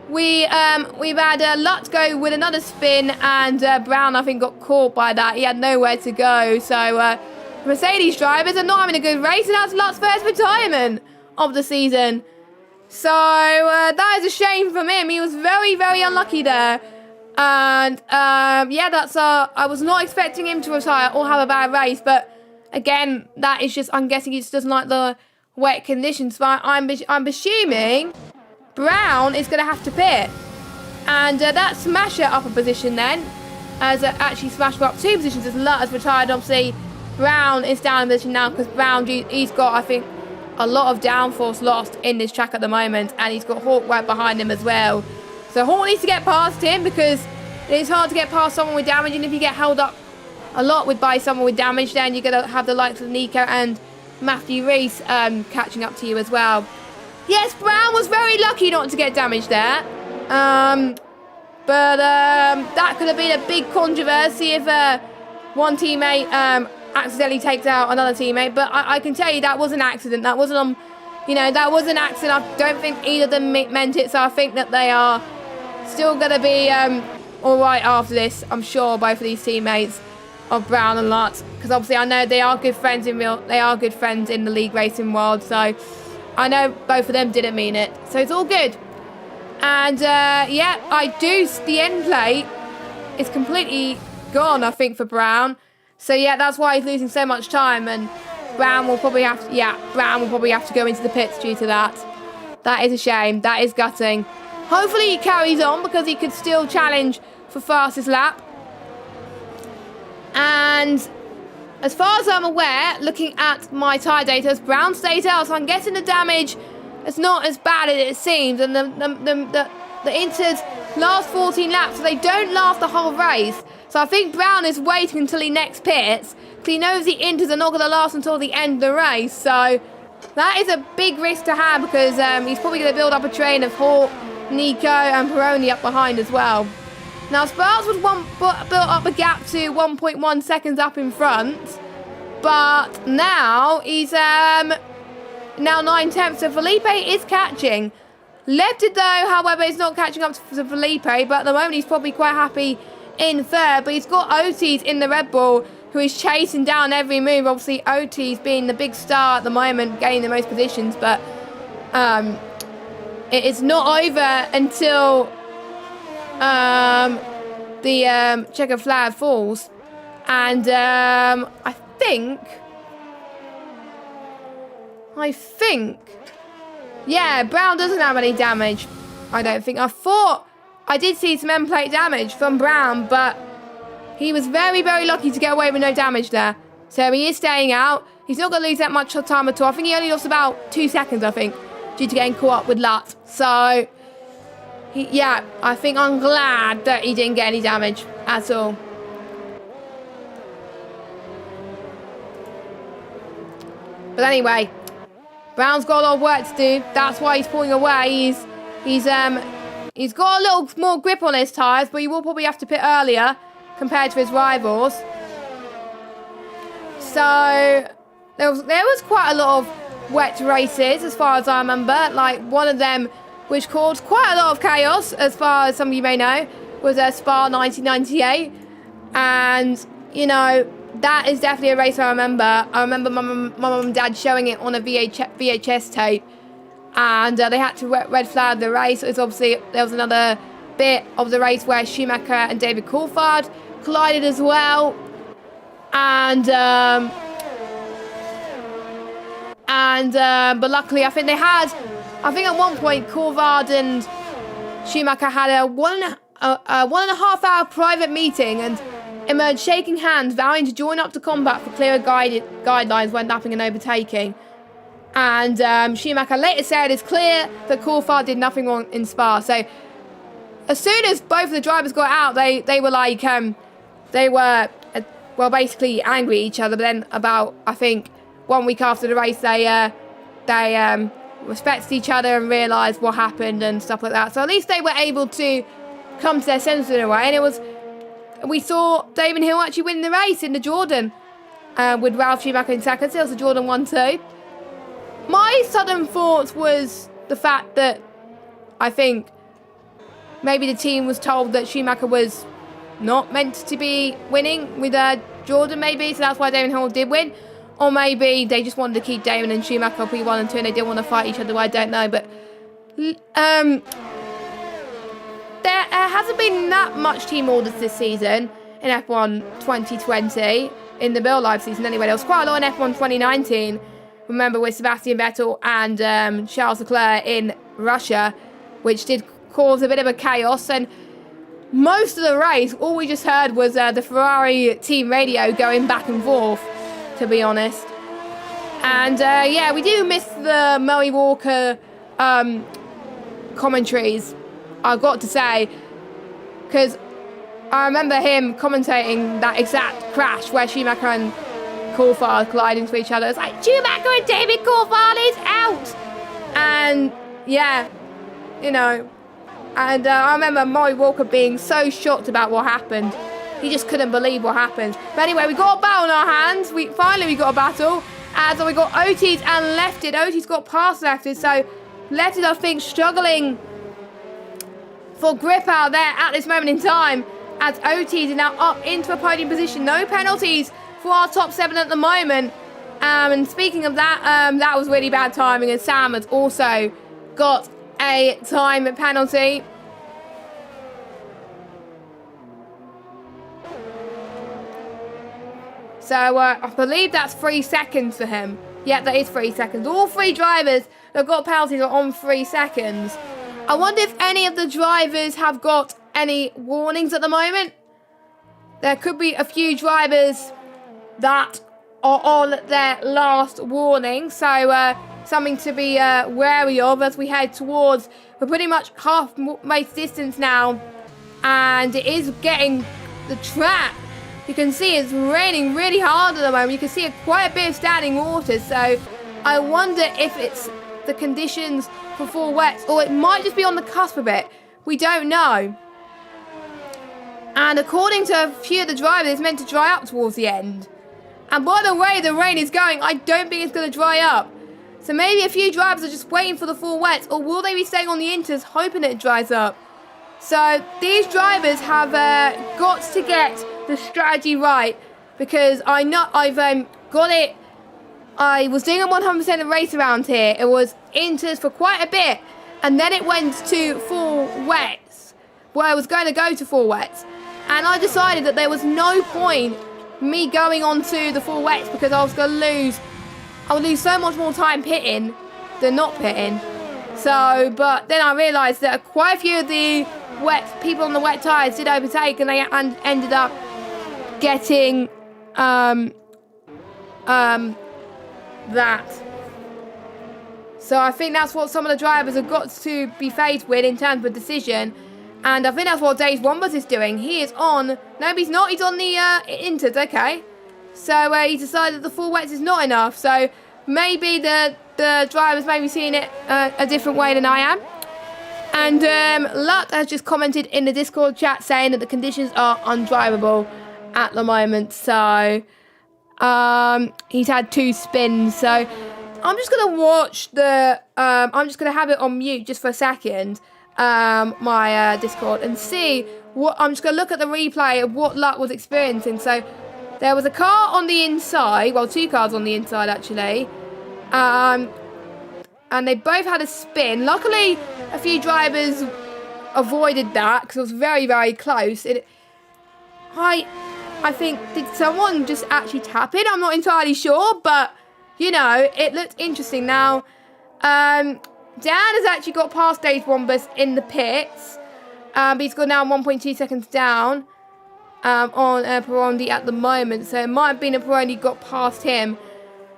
We've had Lutz with another spin, and Brown, I think, got caught by that. He had nowhere to go. So Mercedes drivers are not having a good race, and that's Lutz's first retirement of the season. So that is a shame from him. He was very, very unlucky there. And yeah, that's I was not expecting him to retire or have a bad race, but again, that is just, I'm guessing he just doesn't like the wet conditions. But I'm assuming Brown is going to have to pit, and that's Smasher up a position then, as actually Smasher up 2 positions as Lutt has retired. Obviously Brown is down in position now, because Brown, he's got, I think, a lot of downforce lost in this track at the moment, and he's got Hawk right behind him as well. So Hawk needs to get past him, because it's hard to get past someone with damage, and if you get held up a lot by someone with damage, then you're going to have the likes of Nico and Matthew Reese catching up to you as well. Yes, Brown was very lucky not to get damaged there. But that could have been a big controversy if one teammate accidentally takes out another teammate. But I can tell you that was an accident. That wasn't that was an accident. I don't think either of them meant it, so I think that they are still going to be all right after this, I'm sure, both of these teammates of Brown and Lutz, because obviously I know they are good friends in the league racing world, so I know both of them didn't mean it, so it's all good. And yeah, the end plate is completely gone, I think, for Brown. So yeah, that's why he's losing so much time, and Brown will probably have to go into the pits due to that. That is a shame. That is gutting. Hopefully he carries on, because he could still challenge for fastest lap. And as far as I'm aware, looking at my tyre data, it's Brown's data, so I'm guessing the damage is not as bad as it seems. And the Inter's last 14 laps, so they don't last the whole race. So I think Brown is waiting until he next pits, because he knows the Inters are not going to last until the end of the race. So that is a big risk to have, because he's probably going to build up a train of Hawk, Nico and Peroni up behind as well. Now, Sparks was built up a gap to 1.1 seconds up in front, but now he's now 9/10. So Felipe is catching. Lefted though, however, is not catching up to Felipe, but at the moment he's probably quite happy in third. But he's got Otis in the Red Bull, who is chasing down every move. Obviously, Otis being the big star at the moment, gaining the most positions, but it is not over until the checker flag falls. And I think, yeah, Brown doesn't have any damage. I don't think. I thought I did see some end plate damage from Brown, but he was very, very lucky to get away with no damage there. So he is staying out. He's not going to lose that much time at all. I think he only lost about 2 seconds, I think, due to getting caught up with Lut. So, yeah, I think I'm glad that he didn't get any damage at all. But anyway, Brown's got a lot of work to do. That's why he's pulling away. He's got a little more grip on his tyres, but he will probably have to pit earlier compared to his rivals. So there was quite a lot of wet races as far as I remember. Like one of them which caused quite a lot of chaos, as far as some of you may know, was Spa 1998. And, you know, that is definitely a race I remember. I remember my mum and dad showing it on a VHS tape. And they had to red flag the race. It's obviously, there was another bit of the race where Schumacher and David Coulthard collided as well. And but luckily, I think at one point Coulthard and Schumacher had a one and a half hour private meeting and emerged shaking hands, vowing to join up to combat for clearer guidelines when lapping and overtaking. And Schumacher later said it's clear that Coulthard did nothing wrong in Spa. So as soon as both of the drivers got out, they were like, well, basically angry at each other. But then about, I think, 1 week after the race, they respected each other and realised what happened and stuff like that. So at least they were able to come to their senses in a way. And we saw Damon Hill actually win the race in the Jordan with Ralph Schumacher in second. So it was the Jordan 1-2. My sudden thoughts was the fact that I think maybe the team was told that Schumacher was not meant to be winning with Jordan, maybe, so that's why Damon Hill did win. Or maybe they just wanted to keep Damon and Schumacher P1 and 2 and they didn't want to fight each other. I don't know, but there hasn't been that much team orders this season in F1 2020, in the real life season anyway. There was quite a lot in F1 2019. Remember, with Sebastian Vettel and Charles Leclerc in Russia, which did cause a bit of a chaos. And most of the race, all we just heard was the Ferrari team radio going back and forth, to be honest. And yeah, we do miss the Murray Walker commentaries, I've got to say, because I remember him commentating that exact crash where Schumacher and Coulthard collide into each other. It's like, Schumacher and David Coulthard is out! And yeah, you know, and I remember Murray Walker being so shocked about what happened. He just couldn't believe what happened. But anyway, we got a battle in our hands. Finally we got a battle. And so we got Otis and Lefted. Otis got past Lefted, so Lefted, I think, struggling for grip out there at this moment in time, as Otis is now up into a podium position. No penalties for our top 7 at the moment. And speaking of that, that was really bad timing, and Sam has also got a time penalty. So I believe that's 3 seconds for him. Yeah, that is 3 seconds. All 3 drivers that got penalties are on 3 seconds. I wonder if any of the drivers have got any warnings at the moment. There could be a few drivers that are on their last warning. So something to be wary of as we head towards, we're pretty much half race distance now. And it is getting the track. You can see it's raining really hard at the moment. You can see quite a bit of standing water. So I wonder if it's the conditions for full wets, or it might just be on the cusp of it. We don't know. And according to a few of the drivers, it's meant to dry up towards the end. And by the way the rain is going, I don't think it's going to dry up. So maybe a few drivers are just waiting for the full wets, or will they be staying on the inters hoping it dries up? So these drivers have got to get the strategy right, because I know I've got it. I was doing a 100% race around here. It was inters for quite a bit, and then it went to full wets, where I was going to go to full wets. And I decided that there was no point me going on to the full wets, because I was going to lose. I would lose so much more time pitting than not pitting. So, but then I realised that quite a few of the people on the wet tyres did overtake, and they ended up getting that. So I think that's what some of the drivers have got to be faced with in terms of a decision. And I think that's what Dave Wombers is doing. He is on... No, he's not. He's on the inters, okay. So he decided the full wets is not enough. So maybe the drivers may be seeing it a different way than I am. And Lut has just commented in the Discord chat saying that the conditions are undrivable at the moment. So he's had 2 spins. So I'm just going to watch the... I'm just going to have it on mute just for a second. My Discord, and see what... I'm just going to look at the replay of what Lut was experiencing. So there was a car on the inside, well, 2 cars on the inside actually, and they both had a spin. Luckily a few drivers avoided that because it was very, very close. I think, did someone just actually tap it? I'm not entirely sure, but you know, it looked interesting. Now Dan has actually got past Dave Wombus in the pits. But he's got now 1.2 seconds down on Perondi at the moment. So it might have been a Perondi got past him.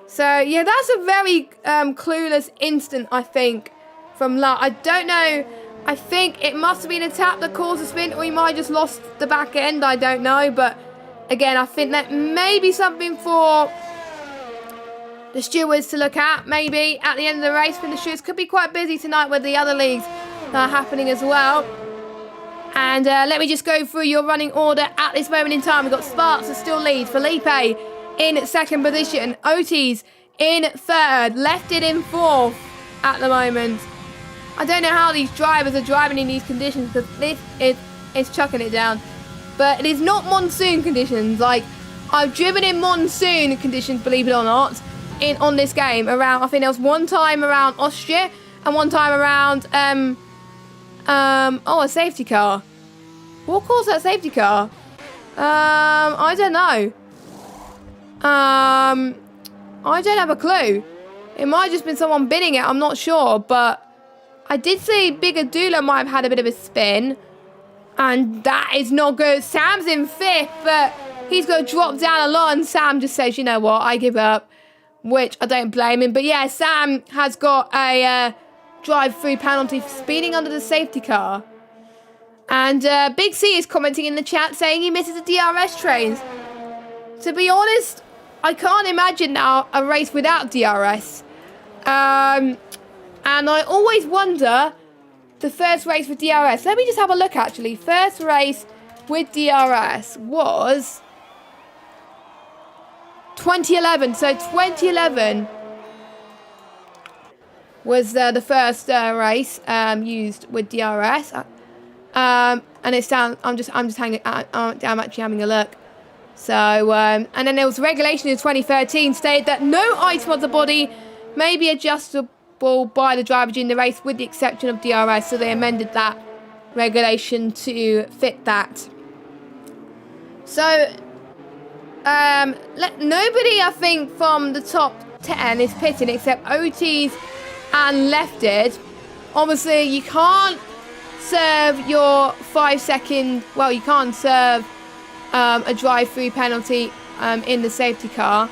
So yeah, that's a very clueless instant, I think, from Lut. I don't know. I think it must have been a tap that caused a spin, or he might have just lost the back end. I don't know. But again, I think that may be something for the stewards to look at, maybe at the end of the race. For the stewards could be quite busy tonight with the other leagues that are happening as well. And let me just go through your running order at this moment in time. We've got Sparks that still leads, Felipe in 2nd position, Otis in 3rd, Lefted in 4th at the moment. I don't know how these drivers are driving in these conditions, because this is chucking it down. But it is not monsoon conditions. Like, I've driven in monsoon conditions, believe it or not, on this game around. I think there was one time around Austria and one time around a safety car. What caused that safety car? I don't know. I don't have a clue. It might have just been someone bidding it, I'm not sure, but I did see Big Adula might have had a bit of a spin, and that is not good. Sam's in 5th, but he's going to drop down a lot, and Sam just says, you know what, I give up, which I don't blame him. But yeah, Sam has got a drive-through penalty for speeding under the safety car. And Big C is commenting in the chat saying he misses the DRS trains. To be honest, I can't imagine now a race without DRS. And I always wonder the first race with DRS. Let me just have a look actually. First race with DRS was 2011. So 2011 was the first race used with DRS. And it's down. I'm actually having a look. So and then there was regulation in 2013 stated that no item of the body may be adjustable by the driver during the race, with the exception of DRS. So they amended that regulation to fit that. So nobody, I think, from the top 10 is pitting except Otis and Lefted. Obviously, you can't serve your 5-second. Well, you can't serve a drive-through penalty in the safety car.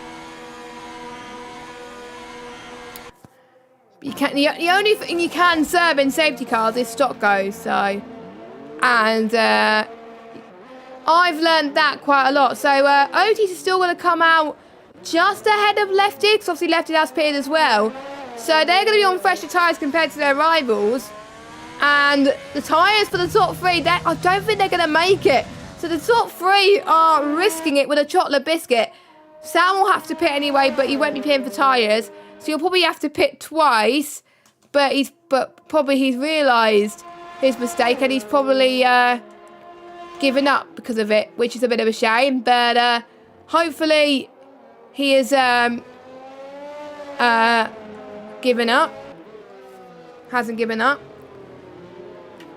You can. The only thing you can serve in safety cars is stock go. So, and I've learned that quite a lot. So Otis is still going to come out just ahead of Lefted, because obviously Lefted has pitted as well. So they're going to be on fresher tyres compared to their rivals. And the tyres for the top 3, I don't think they're going to make it. So the top 3 are risking it with a chocolate biscuit. Sam will have to pit anyway, but he won't be pitting for tyres. So he'll probably have to pit twice. But probably he's realised his mistake and he's probably given up because of it, which is a bit of a shame. But hopefully he has given up. Hasn't given up.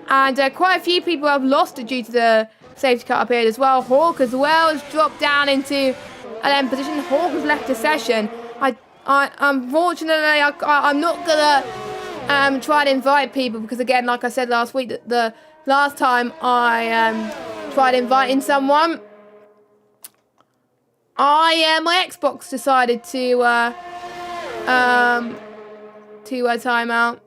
And quite a few people have lost it due to the safety car up here as well. Hawk as well has dropped down into 11th position. Hawk has left the session. Unfortunately, I'm not gonna try and invite people because, again, like I said last week, the last time I tried inviting someone, my Xbox decided to time out.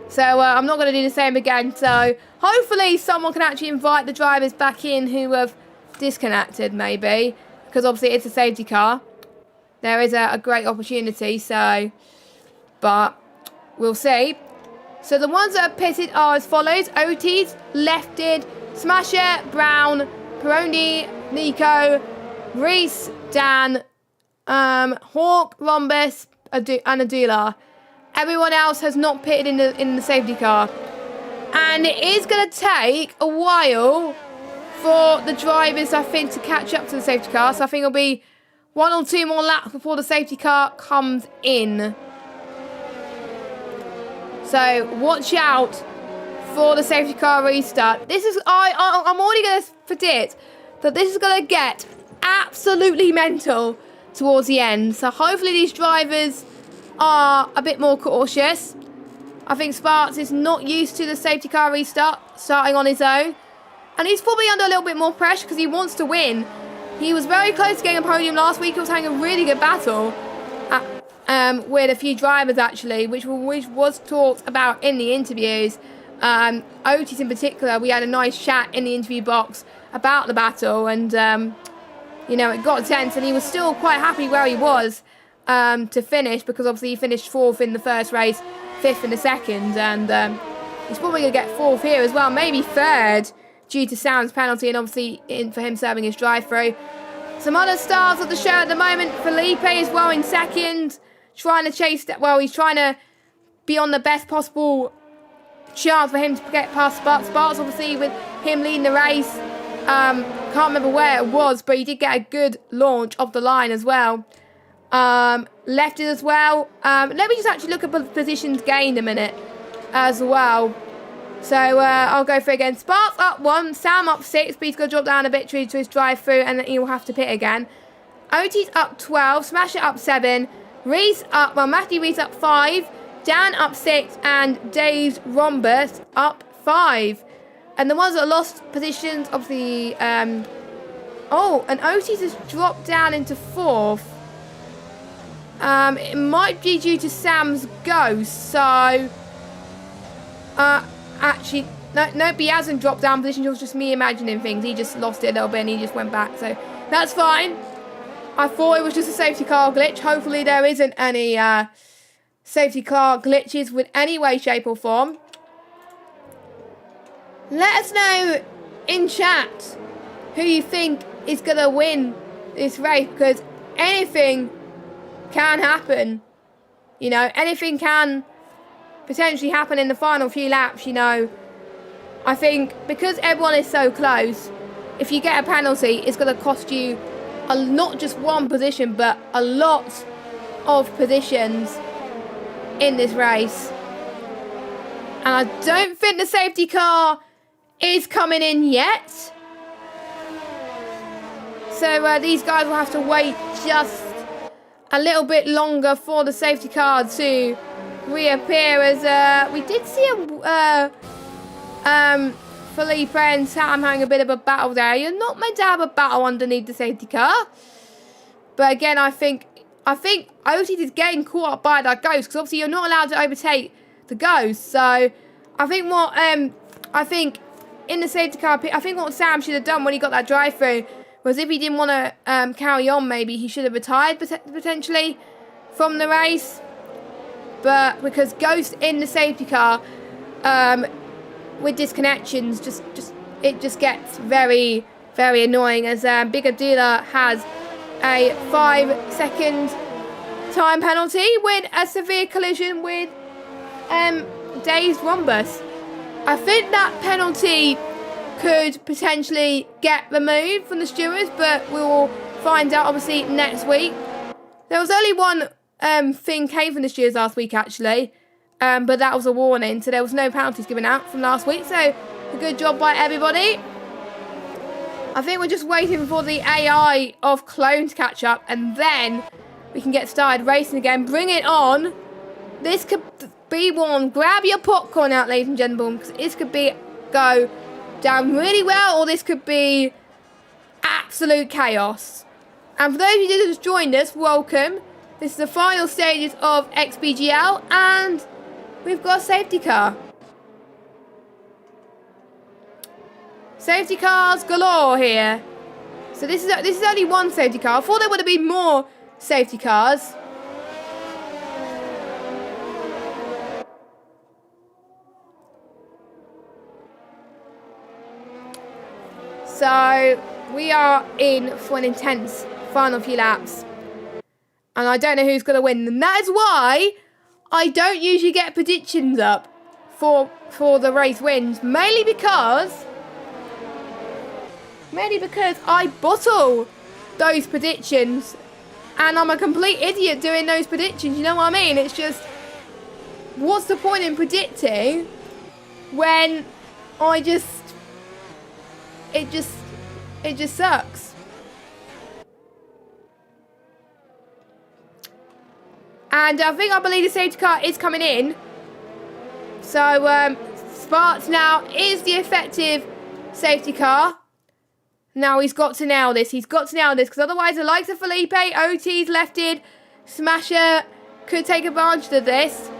So I'm not going to do the same again. So hopefully someone can actually invite the drivers back in who have disconnected, maybe. Because obviously it's a safety car. There is a great opportunity. So, but we'll see. So the ones that are pitted are as follows. Otis, Lefted, Smasher, Brown, Peroni, Nico, Reese, Dan, Hawk, Rhombus, and Adula. Everyone else has not pitted in the safety car. And it is going to take a while for the drivers, I think, to catch up to the safety car. So I think it'll be 1 or 2 more laps before the safety car comes in. So watch out for the safety car restart. This is I'm already going to predict that this is going to get absolutely mental towards the end. So hopefully these drivers are a bit more cautious. I think Sparks is not used to the safety car restart, starting on his own. And he's probably under a little bit more pressure because he wants to win. He was very close to getting a podium last week. He was having a really good battle with a few drivers, actually, which was talked about in the interviews. Otis in particular, we had a nice chat in the interview box about the battle. And, you know, it got tense. And he was still quite happy where he was to finish, because obviously he finished 4th in the first race, 5th in the second, and he's probably going to get 4th here as well, maybe 3rd due to Sam's penalty and obviously for him serving his drive-through. Some other stars of the show at the moment. Felipe is well in 2nd, trying to chase that. Well, he's trying to be on the best possible chance for him to get past Sparks. Sparks, obviously, with him leading the race, can't remember where it was, but he did get a good launch off the line as well. Left it as well. Let me just actually look at the positions gained a minute as well. So I'll go through again. Sparks up 1, Sam up 6, but he's going to drop down a bit to his drive-through, and then he'll have to pit again. Otis up 12, Smash It up 7, Matthew Reese up 5, Dan up 6, and Dave's Rhombus up 5. And the ones that lost positions, obviously, and Otis has dropped down into 4th. It might be due to Sam's ghost, so actually, no, he hasn't dropped down position. It was just me imagining things. He just lost it a little bit and he just went back, so that's fine. I thought it was just a safety car glitch. Hopefully there isn't any safety car glitches with any way, shape or form. Let us know in chat who you think is going to win this race, because anything can happen. You know, anything can potentially happen in the final few laps, you know. I think because everyone is so close, if you get a penalty, it's going to cost you not just one position, but a lot of positions in this race. And I don't think the safety car is coming in yet. So these guys will have to wait just a little bit longer for the safety car to reappear, as we did see Felipe and Sam having a bit of a battle there. You're not meant to have a battle underneath the safety car. But again, I think Otis is getting caught up by that ghost, because obviously you're not allowed to overtake the ghost. So I think in the safety car, I think what Sam should have done when he got that drive-through was, if he didn't want to carry on, maybe he should have retired potentially from the race. But because Ghost in the safety car with disconnections, it just gets very, very annoying, as Bigger Dealer has a 5-second time penalty with a severe collision with Dazed Rhombus. I think that penalty could potentially get removed from the stewards, but we will find out obviously next week. There was only one thing came from the stewards last week actually, but that was a warning, so there was no penalties given out from last week, so a good job by everybody. I think we're just waiting for the AI of Clone to catch up, and then we can get started racing again. Bring it on. This could be one. Grab your popcorn out, ladies and gentlemen, because this could go down really well, or this could be absolute chaos. And for those of you that just joined us, welcome. This is the final stages of XBGL, and we've got a safety car. Safety cars galore here. So this is only one safety car. I thought there would have been more safety cars. So we are in for an intense final few laps. And I don't know who's going to win. And that is why I don't usually get predictions up for the race wins. Mainly because I bottle those predictions. And I'm a complete idiot doing those predictions. You know what I mean? It's just, what's the point in predicting when it just sucks. And I believe the safety car is coming in. So Sparks now is the effective safety car. Now he's got to nail this. Because otherwise the likes of Felipe, OT's lefted, Smasher could take advantage of this.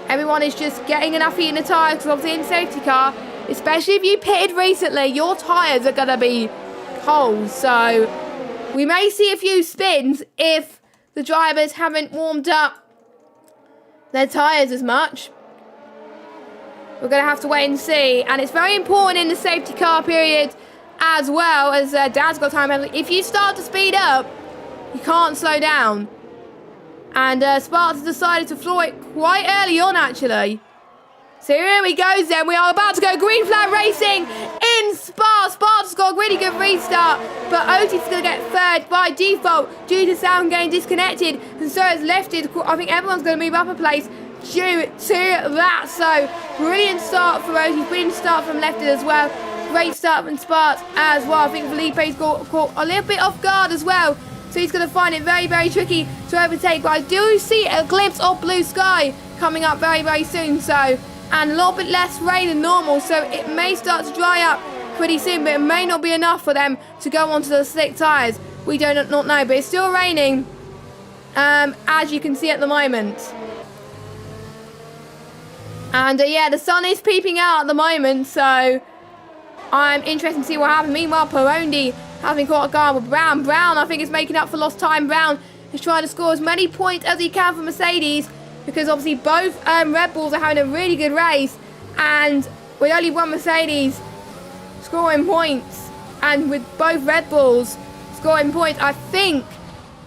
Everyone is just getting enough heat in the tyres, because obviously in the safety car, especially if you pitted recently, your tyres are going to be cold. So we may see a few spins if the drivers haven't warmed up their tyres as much. We're going to have to wait and see. And it's very important in the safety car period as well, as Dad's got time. If you start to speed up, you can't slow down. And Sparks decided to floor it quite early on, actually. So here we go then. We are about to go green flag racing in Spa. Sparks has got a really good restart, but Otis is going to get third by default due to sound getting disconnected, and so is lefted. I think everyone's going to move up a place due to that. So brilliant start for Otis, brilliant start from lefted as well. Great start from Sparks as well. I think Felipe's got caught a little bit off guard as well, so he's going to find it very, very tricky to overtake. But I do see a glimpse of blue sky coming up very, very soon. So, and a little bit less rain than normal, so it may start to dry up pretty soon, but it may not be enough for them to go onto the slick tyres. We do not know, but it's still raining, as you can see at the moment. And yeah, the sun is peeping out at the moment, so I'm interested to see what happens. Meanwhile, Perondi having caught a car with Brown. Brown, I think, is making up for lost time. Brown is trying to score as many points as he can for Mercedes, because obviously both Red Bulls are having a really good race, and with only one Mercedes scoring points, and with both Red Bulls scoring points, I think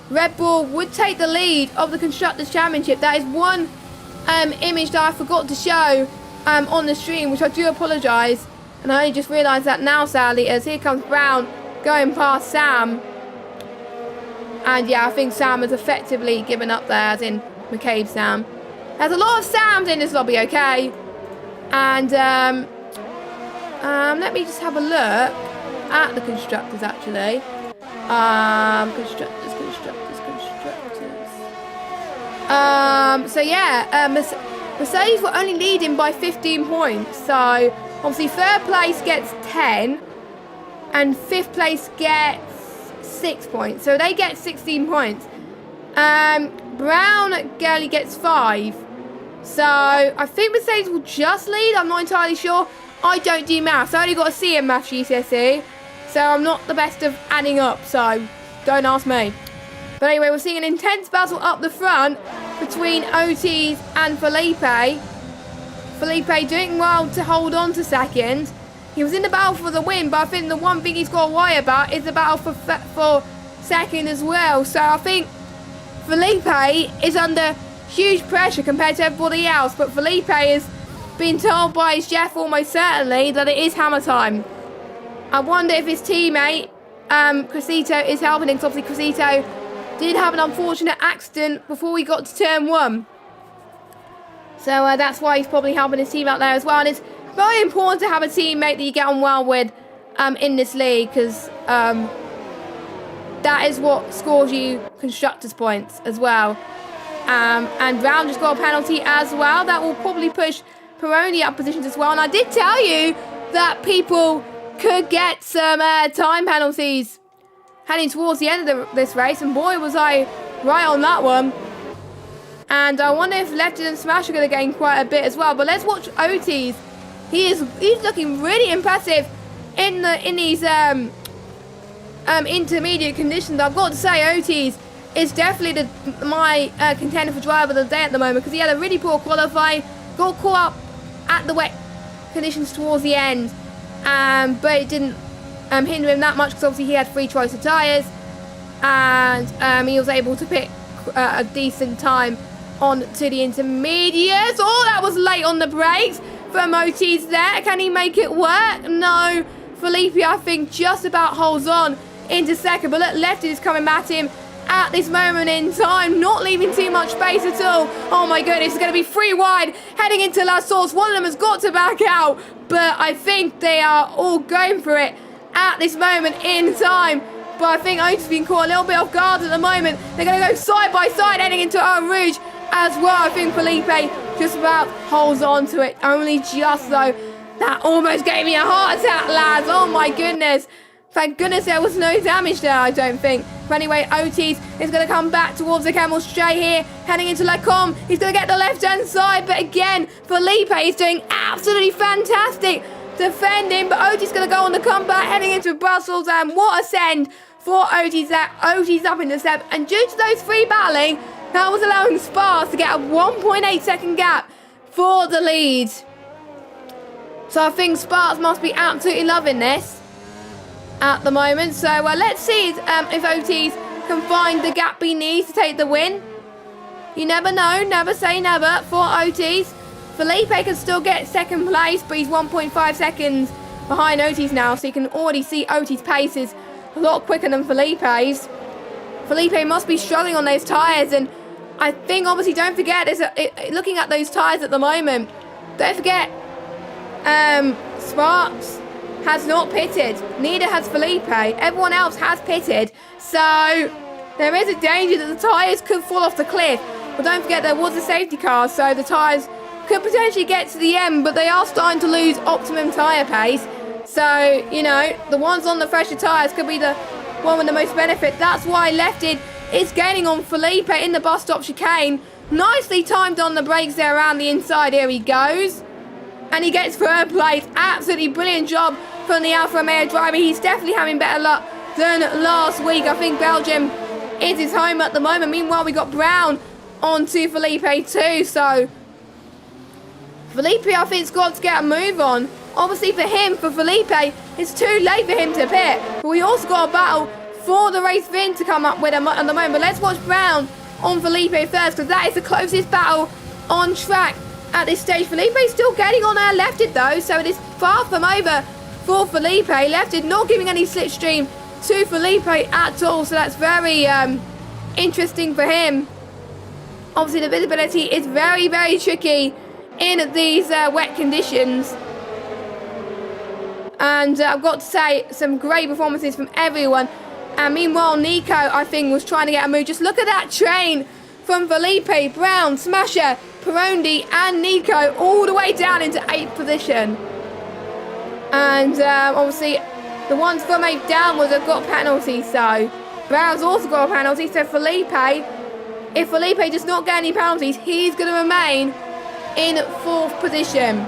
Red Bull would take the lead of the Constructors' Championship. That is one image that I forgot to show on the stream, which I do apologise, and I only just realised that now, sadly, as here comes Brown going past Sam. And yeah, I think Sam has effectively given up there, as in McCabe Sam. There's a lot of Sams in this lobby, okay? And let me just have a look at the Constructors, actually. Constructors. So yeah, Mercedes were only leading by 15 points. So obviously third place gets 10, and fifth place gets 6 points. So they get 16 points. Brown only gets 5. So I think Mercedes will just lead. I'm not entirely sure. I don't do maths. I only got a C in maths GCSE, so I'm not the best of adding up, so don't ask me. But anyway, we're seeing an intense battle up the front between Otis and Felipe. Felipe doing well to hold on to second. He was in the battle for the win, but I think the one thing he's got to worry about is the battle for second as well. So I think Felipe is under huge pressure compared to everybody else, but Felipe has been told by his chef almost certainly that it is hammer time. I wonder if his teammate, Crescito, is helping him, because obviously Crescito did have an unfortunate accident before we got to turn 1. So that's why he's probably helping his team out there as well. And it's very important to have a teammate that you get on well with in this league, because that is what scores you Constructors points as well. And Brown just got a penalty as well. That will probably push Peroni up positions as well. And I did tell you that people could get some time penalties heading towards the end of this race. And boy, was I right on that one. And I wonder if Lefted and Smash are going to gain quite a bit as well. But let's watch Otis. He's looking really impressive in these intermediate conditions. I've got to say, Otis is definitely my contender for driver of the day at the moment, because he had a really poor qualifying, got caught up at the wet conditions towards the end, but it didn't hinder him that much, because obviously he had 3 choice of tyres, and he was able to pick a decent time on to the intermediates. Oh, that was late on the brakes from Otis there. Can he make it work? No. Felipe, I think, just about holds on into second, but look, Lefty is coming at him at this moment in time, not leaving too much space at all. Oh my goodness, it's going to be 3 wide heading into La Source. One of them has got to back out, but I think they are all going for it at this moment in time. But I think Otis has been caught a little bit off guard at the moment. They're going to go side by side heading into Eau Rouge as well. I think Felipe just about holds on to it, only just though. That almost gave me a heart attack, lads. Oh my goodness. Thank goodness there was no damage there, I don't think. But anyway, Otis is going to come back towards the Camel straight here, heading into Lacombe. He's going to get the left-hand side, but again, Felipe is doing absolutely fantastic defending. But Otis is going to go on the comeback, heading into Brussels, and what a send for Otis there. Otis up in the step, and due to those 3 battling, that was allowing Sparks to get a 1.8 second gap for the lead. So I think Sparks must be absolutely loving this at the moment. So let's see if Otis can find the gap he needs to take the win. You never know, never say never for Otis. Felipe can still get second place, but he's 1.5 seconds behind Otis now, so you can already see Otis' pace is a lot quicker than Felipe's. Felipe must be struggling on those tyres, and I think obviously don't forget, looking at those tyres at the moment, don't forget Sparks has not pitted. Neither has Felipe. Everyone else has pitted. So there is a danger that the tyres could fall off the cliff. But don't forget there was a safety car, so the tyres could potentially get to the end, but they are starting to lose optimum tyre pace. So, you know, the ones on the fresher tyres could be the one with the most benefit. That's why Lefted is gaining on Felipe in the bus stop chicane. Nicely timed on the brakes there around the inside. Here he goes. And he gets 3rd place. Absolutely brilliant job from the Alfa Romeo driver. He's definitely having better luck than last week. I think Belgium is his home at the moment. Meanwhile, we got Brown onto Felipe too. So Felipe, I think, has got to get a move on. Obviously for him, for Felipe, it's too late for him to pit. But we also got a battle for the race VIN to come up with at the moment. But let's watch Brown on Felipe first, because that is the closest battle on track at this stage. Felipe is still getting on Lefted though, so it is far from over for Felipe. Lefted not giving any slipstream to Felipe at all, so that's very interesting for him. Obviously the visibility is very, very tricky in these wet conditions. And I've got to say, some great performances from everyone. And meanwhile, Nico, I think, was trying to get a move. Just look at that train from Felipe, Brown, Smasher, Perondi and Nico all the way down into 8th position. And obviously the ones from 8th downwards have got penalties, so Brown's also got a penalty. So Felipe, if Felipe does not get any penalties, he's going to remain in 4th position.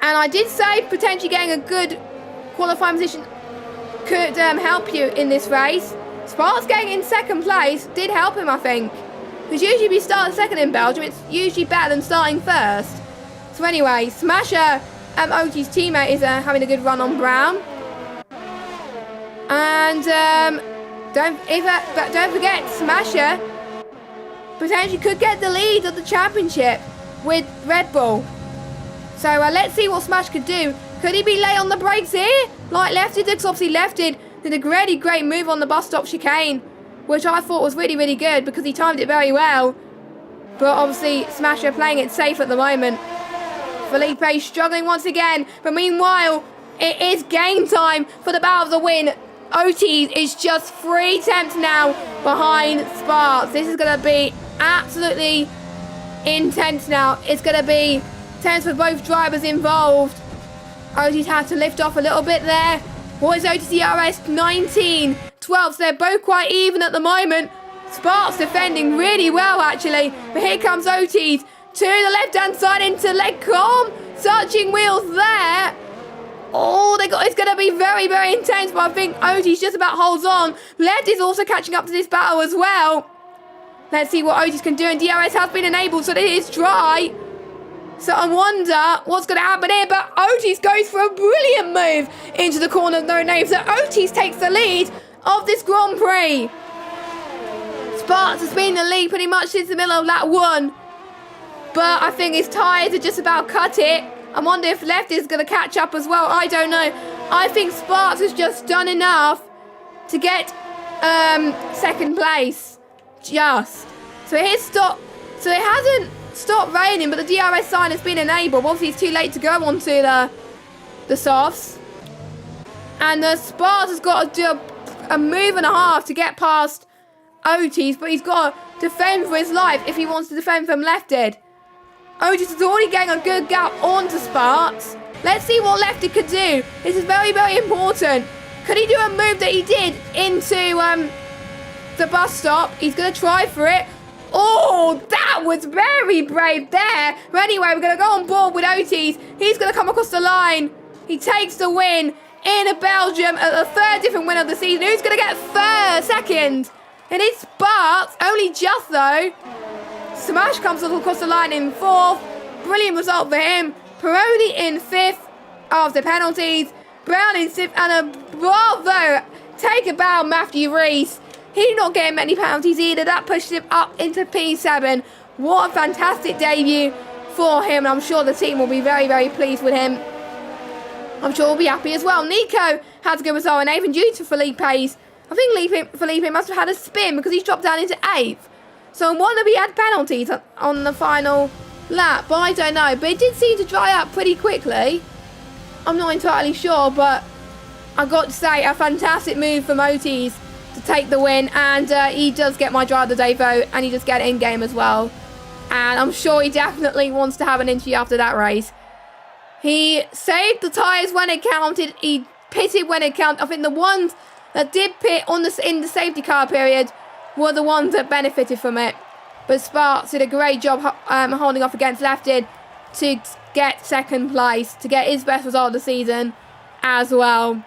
And I did say potentially getting a good qualifying position could help you in this race. Sparks getting in 2nd place did help him, I think. Because usually if you start second in Belgium, it's usually better than starting first. So anyway, Smasher, OT's teammate, is having a good run on Brown. And don't forget, Smasher potentially could get the lead of the championship with Red Bull. So let's see what Smash could do. Could he be late on the brakes here? Like Lefty did, 'cause obviously Lefty did a really great move on the bus stop chicane, which I thought was really, really good because he timed it very well. But obviously Smasher playing it safe at the moment. Felipe struggling once again, but meanwhile, it is game time for the battle of the win. OT is just 3 tenths now behind Sparks. This is going to be absolutely intense now. It's going to be tense for both drivers involved. OT's had to lift off a little bit there. What is OT's DRS? 19-12. So they're both quite even at the moment. Sparks defending really well, actually. But here comes OT's to the left-hand side into Legcom. Touching wheels there. Oh, it's going to be very, very intense, but I think Otis just about holds on. Led is also catching up to this battle as well. Let's see what Otis can do, and DRS has been enabled, so it is dry. So I wonder what's going to happen here, but Otis goes for a brilliant move into the corner, no name. So Otis takes the lead of this Grand Prix. Sparks has been in the lead pretty much since the middle of lap 1. But I think his tyres are just about cut it. I wonder if Lefty is going to catch up as well. I don't know. I think Sparks has just done enough to get second place. Just. So it hasn't stopped raining, but the DRS sign has been enabled. Obviously, it's too late to go onto the softs. And the Sparks has got to do a move and a half to get past Otis, but he's got to defend for his life if he wants to defend from Lefty. Otis is already getting a good gap onto Sparks. Let's see what Lefty could do. This is very, very important. Could he do a move that he did into the bus stop? He's going to try for it. Oh, that was very brave there. But anyway, we're going to go on board with Otis. He's going to come across the line. He takes the win in Belgium at the third different win of the season. Who's going to get second? And it's Sparks. Only just, though. Smash comes across the line in 4th. Brilliant result for him. Peroni in 5th after penalties. Brown in 6th. And a bravo. Take a bow, Matthew Reese. He's not getting many penalties either. That pushed him up into P7. What a fantastic debut for him. And I'm sure the team will be very, very pleased with him. I'm sure we'll be happy as well. Nico has a good result in 8th. And due to Felipe's, I think Felipe must have had a spin because he's dropped down into 8th. So I wonder if he had penalties on the final lap, but I don't know. But it did seem to dry up pretty quickly. I'm not entirely sure, but I've got to say, a fantastic move from Otis to take the win. And he does get my driver of the day vote, and he does get it in-game as well. And I'm sure he definitely wants to have an interview after that race. He saved the tyres when it counted. He pitted when it counted. I think the ones that did pit in the safety car period were the ones that benefited from it. But Sparks did a great job holding off against Lefty to get second place, to get his best result of the season as well.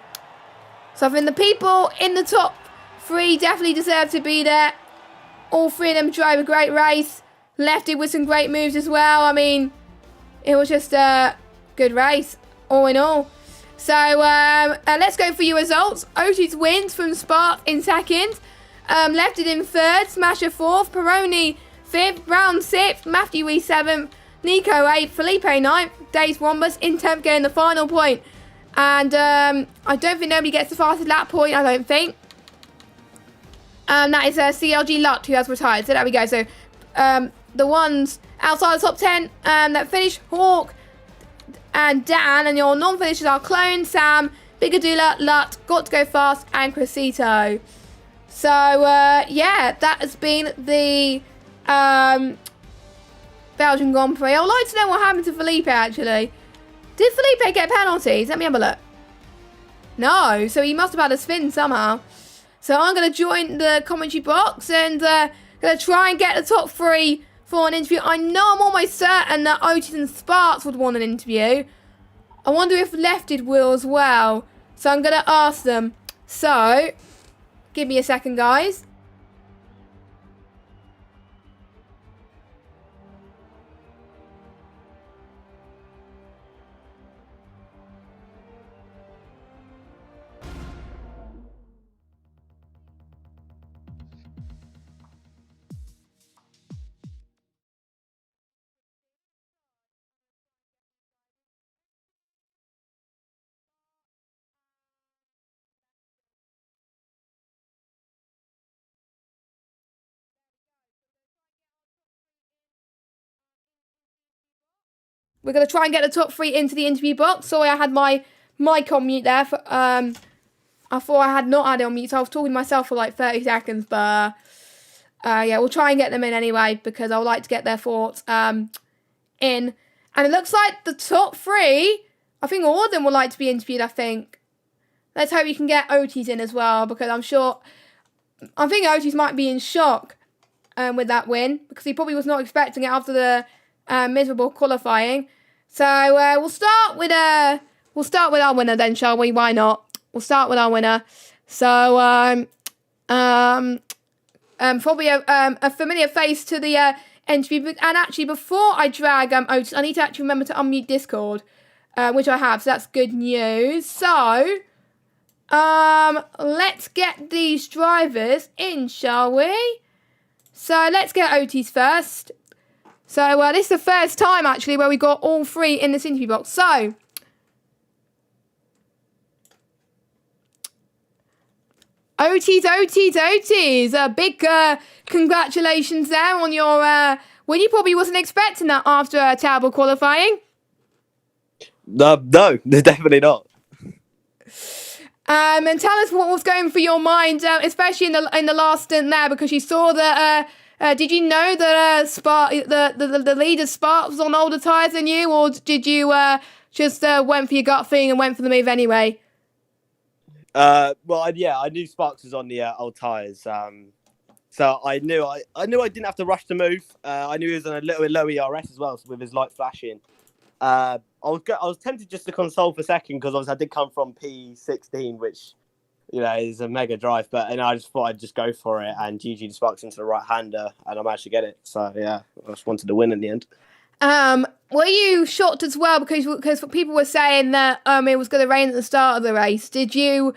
So I think the people in the top 3 definitely deserve to be there. All 3 of them drove a great race. Lefty with some great moves as well. I mean, it was just a good race, all in all. So let's go for your results. Otis wins from Sparks in 2nd. Lefty in 3rd, Smasher 4th, Peroni 5th, Brown 6th, Matthew E 7th, Nico 8th, Felipe 9th, Days Wombus in 10th getting the final point. And I don't think nobody gets the fastest lap point, I don't think. That is CLG Luck who has retired. So there we go. So the ones outside the top 10 that finish, Hawk and Dan, and your non-finishers are Clone, Sam, Bigadula, Lut, Got to Go Fast, and Crescito. So, yeah, that has been the Belgian Grand Prix. I would like to know what happened to Felipe, actually. Did Felipe get penalties? Let me have a look. No, so he must have had a spin somehow. So I'm going to join the commentary box and going to try and get the top 3 for an interview. I know I'm almost certain that Otis and Sparks would want an interview. I wonder if Lefty will as well. So I'm going to ask them. So, give me a second, guys. we're going to try and get the top 3 into the interview box. Sorry, I had my mic on mute there. I thought I had not had it on mute, so I was talking to myself for like 30 seconds. But yeah, we'll try and get them in anyway, because I would like to get their thoughts in. And it looks like the top 3, I think all of them would like to be interviewed, I think. Let's hope we can get Otis in as well, because I think Otis might be in shock with that win, because he probably was not expecting it after the miserable qualifying. So we'll start with our winner then, shall we? Why not? We'll start with our winner. So probably a familiar face to the interview. And actually, before I drag Otis, I need to actually remember to unmute Discord, which I have. So that's good news. So let's get these drivers in, shall we? So let's get Otis first. So this is the first time actually where we got all 3 in this interview box. So Otis, a big congratulations there on your win. You probably wasn't expecting that after a terrible qualifying. No, definitely not. And tell us what was going through your mind, especially in the last stint there, because you saw that. Did you know that the leader Sparks was on older tyres than you, or did you just went for your gut feeling and went for the move anyway? Well, I knew Sparks was on the old tyres, so I knew I didn't have to rush to move. I knew he was on a little bit low ERS as well, so with his light flashing. I was tempted just to console for second, because obviously I did come from P16, which is a mega drive, and I just thought I'd just go for it, and GG Sparks into the right hander, and I managed to get it. So yeah, I just wanted to win in the end. Were you shocked as well because people were saying that it was going to rain at the start of the race? Did you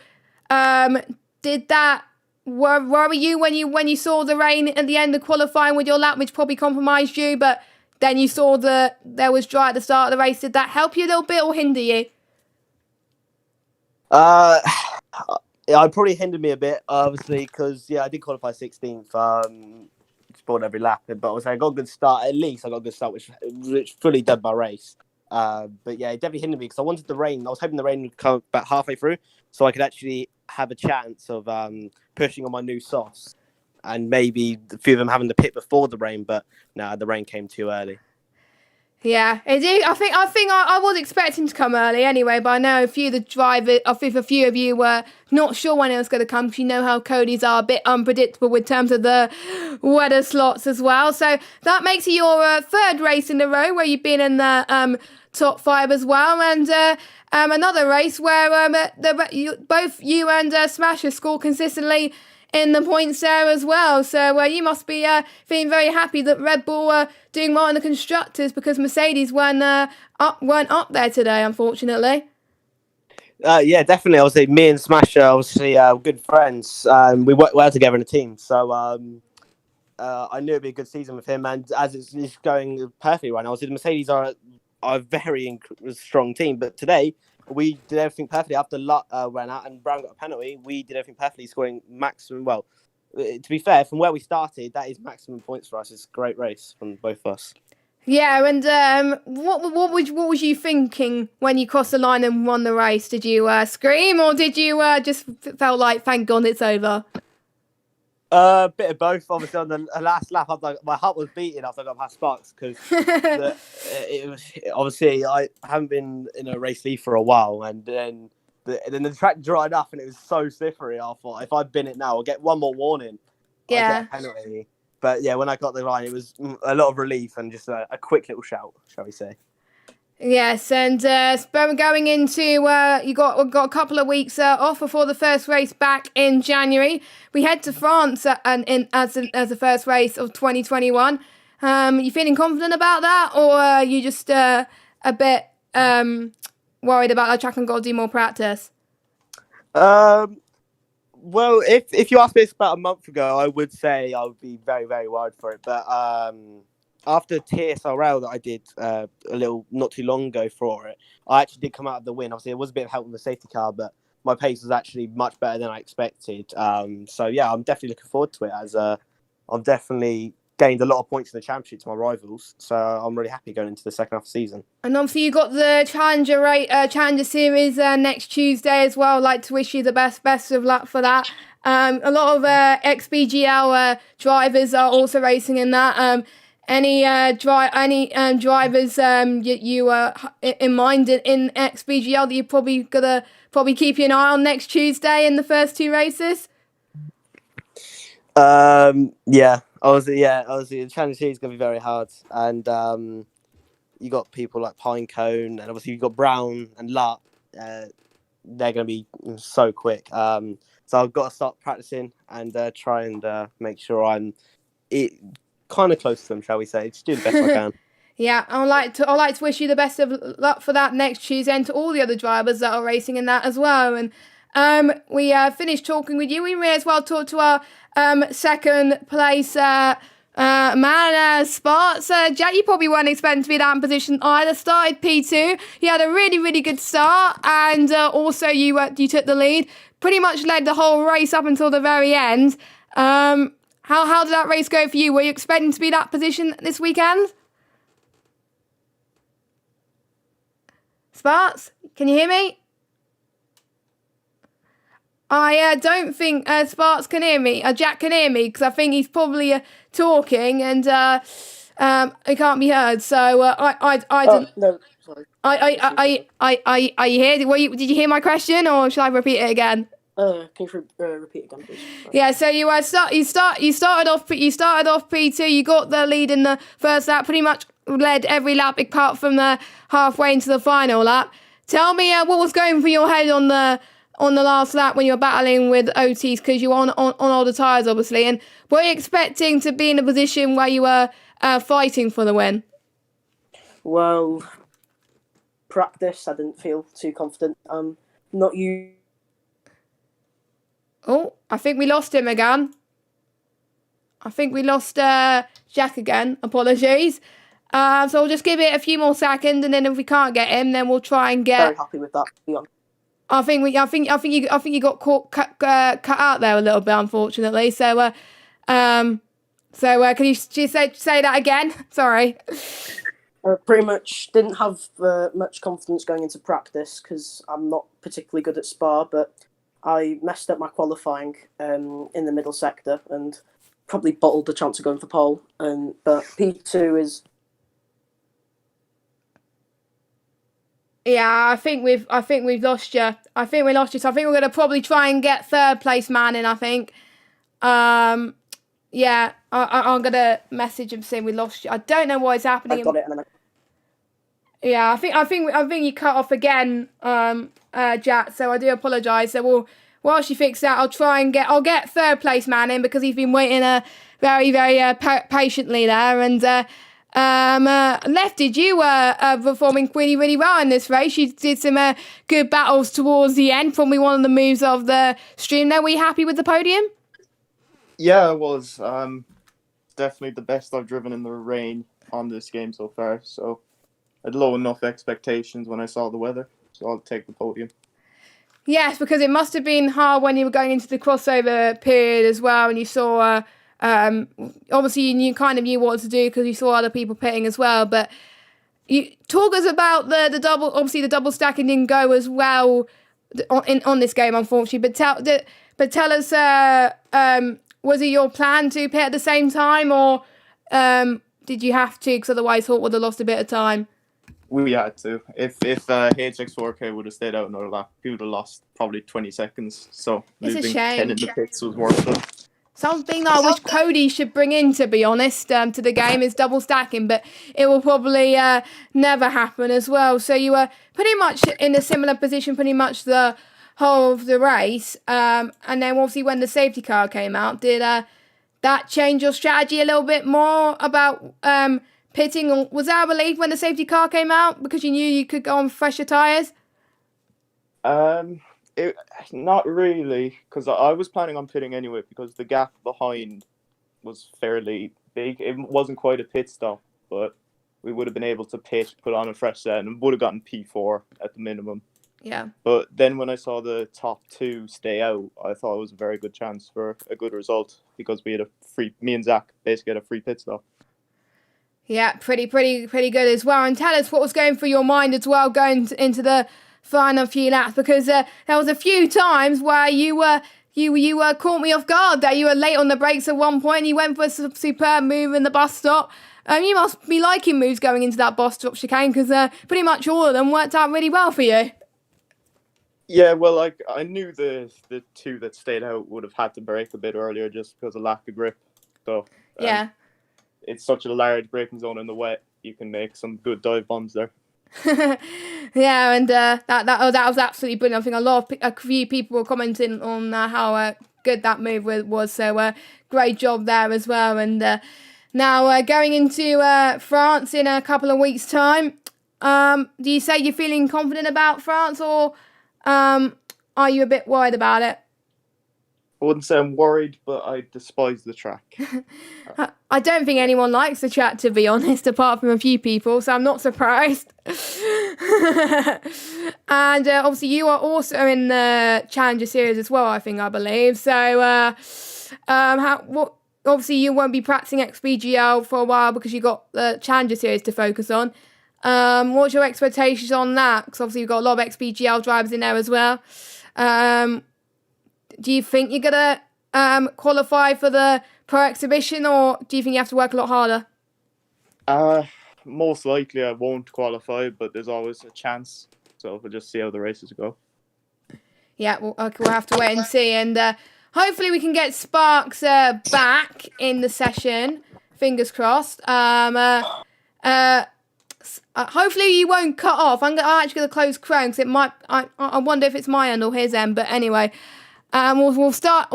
did that worry you when you saw the rain at the end of qualifying with your lap, which probably compromised you, but then you saw that there was dry at the start of the race? Did that help you a little bit or hinder you? It probably hindered me a bit, obviously, because I did qualify 16th. Sport every lap, but I got a good start. At least I got a good start, which fully did my race. But yeah, it definitely hindered me because I wanted the rain. I was hoping the rain would come about halfway through, so I could actually have a chance of pushing on my new softs, and maybe a few of them having to pit before the rain. But no, the rain came too early. Yeah, it did. I think I was expecting to come early anyway, but I know a few of the drivers, I think a few of you were not sure when it was going to come, because you know how Cody's are a bit unpredictable in terms of the weather slots as well. So that makes it your 3rd race in a row where you've been in the top 5 as well, and another race where both you and Smasher score consistently in the points there as well. So you must be feeling very happy that Red Bull are doing well in the Constructors, because Mercedes weren't up there today, unfortunately. Yeah, definitely. Obviously, me and Smasher, obviously, good friends. We work well together in a team. So I knew it'd be a good season with him, and as it's going perfectly right now. Obviously, the Mercedes are a very strong team, but today we did everything perfectly. After Lot ran out and Brown got a penalty, we did everything perfectly, scoring maximum. Well, to be fair, from where we started, that is maximum points for us. It's a great race from both of us. Yeah, and what was you thinking when you crossed the line and won the race? Did you scream, or did you just felt like, thank God it's over? A bit of both. Obviously, on the last lap, my heart was beating after I got past Sparks, because it was obviously I haven't been in a race lead for a while, and then the track dried up and it was so slippery. I thought if I'd been it now, I'll get one more warning. Yeah. I'd get a penalty. But yeah, when I got the line, it was a lot of relief and just a quick little shout, shall we say? Yes, and going into you got a couple of weeks off before the first race back in January. We head to France as the first race of 2021. You feeling confident about that, or are you just a bit worried about the track and got to do more practice? Well, if you asked me this about a month ago, I would say I would be very, very worried for it. But after TSRL that I did a little not too long ago for it, I actually did come out of the win. Obviously, it was a bit of help with the safety car, but my pace was actually much better than I expected. So yeah, I'm definitely looking forward to it, as I'm definitely gained a lot of points in the championship to my rivals. So I'm really happy going into the second half of the season. And obviously you got the Challenger Series next Tuesday as well. I'd like to wish you the best of luck for that. A lot of XBGL drivers are also racing in that. Any drivers you in mind in XBGL that you're probably gonna keep an eye on next Tuesday in the first 2 races? Yeah, obviously, the challenge here is going to be very hard, and you got people like Pinecone, and obviously you got Brown and Lut. They're going to be so quick. So I've got to start practicing and try and make sure I'm kind of close to them, shall we say? Just do the best I can. Yeah, I'd like to wish you the best of luck for that next Tuesday, and to all the other drivers that are racing in that as well. And we finished talking with you. We may as well talk to our second place man, Sparts. Jack, you probably weren't expecting to be that in position either. Started P2. You had a really, really good start, and also you took the lead. Pretty much led the whole race up until the very end. How did that race go for you? Were you expecting to be that position this weekend? Sparks, can you hear me? I don't think Sparks can hear me. Jack can hear me because I think he's probably talking and he can't be heard. So I didn't. No, sorry. Are you here? Did you hear my question, or shall I repeat it again? Can you repeat again, please? Sorry. Yeah, so you started off P2. You got the lead in the first lap. Pretty much led every lap apart from the halfway into the final lap. Tell me what was going through your head on the last lap when you were battling with OTs, because you were on older tyres, obviously. And were you expecting to be in a position where you were fighting for the win? Well, practice, I didn't feel too confident. Not you. Oh, I think we lost him again. I think we lost Jack again. Apologies. So we'll just give it a few more seconds, and then if we can't get him, then we'll try and get. Very happy with that. Yeah. I think you got cut out there a little bit, unfortunately. So can you say that again? Sorry. Pretty much didn't have much confidence going into practice because I'm not particularly good at Spa, but I messed up my qualifying in the middle sector and probably bottled the chance of going for pole. But P2 is. Yeah, I think we've lost you. I think we lost you. So I think we're going to probably try and get third place man in. I think. Yeah, I'm going to message him saying we lost you. I don't know what is happening. I got it. And then Yeah, I think you cut off again, Jack. So I do apologise. So while she fixes that, I'll get third place man in because he's been waiting very patiently there. And Lefty, you were performing really, really well in this race. You did some good battles towards the end. Probably one of the moves of the stream. Now, were you happy with the podium? Yeah, I was. Definitely the best I've driven in the rain on this game so far. So I had low enough expectations when I saw the weather. So I'll take the podium. Yes, because it must have been hard when you were going into the crossover period as well, and you saw. Obviously, you kind of knew what to do because you saw other people pitting as well. But you talk us about the double. Obviously, the double stacking didn't go as well on this game, unfortunately. But tell us, was it your plan to pit at the same time, or did you have to? Because otherwise, Hawk would have lost a bit of time. We had to. If HX4K would have stayed out another lap, he would have lost probably 20 seconds. So It's a losing shame. 10 in the pits was worth it. Something that I wish Cody should bring in, to be honest, to the game is double stacking, but it will probably never happen as well. So you were pretty much in a similar position pretty much the whole of the race. And then obviously when the safety car came out, did that change your strategy a little bit more about pitting? Or was that a relief when the safety car came out because you knew you could go on fresher tyres? Not really, because I was planning on pitting anyway because the gap behind was fairly big. It wasn't quite a pit stop, but we would have been able to pit, put on a fresh set, and would have gotten P4 at the minimum. Yeah. But then when I saw the top 2 stay out, I thought it was a very good chance for a good result because me and Zach basically had a free pit stop. Yeah, pretty good as well. And tell us what was going through your mind as well going into the final few laps, because there was a few times where you were caught me off guard that you were late on the brakes at one point. You went for a superb move in the bus stop. You must be liking moves going into that bus stop chicane, because pretty much all of them worked out really well for you. Yeah, well, I knew the 2 that stayed out would have had to brake a bit earlier just because of lack of grip. So Yeah. It's such a large braking zone in the wet. You can make some good dive bombs there. Yeah, and that was absolutely brilliant. I think a few people were commenting on how good that move was. So great job there as well. And now going into France in a couple of weeks' time, do you say you're feeling confident about France, or are you a bit worried about it? I wouldn't say I'm worried, but I despise the track. I don't think anyone likes the track, to be honest, apart from a few people, so I'm not surprised. And obviously you are also in the Challenger Series as well, I believe. So obviously you won't be practicing XBGL for a while because you got the Challenger Series to focus on. What's your expectations on that? Because obviously you've got a lot of XBGL drivers in there as well. Do you think you're going to qualify for the Pro Exhibition, or do you think you have to work a lot harder? Most likely I won't qualify, but there's always a chance. So we'll just see how the races go. Yeah, we'll have to wait and see. And hopefully we can get Sparks back in the session. Fingers crossed. Hopefully you won't cut off. I'm actually going to close Chrome because it might. I wonder if it's my end or his end. But anyway. We'll start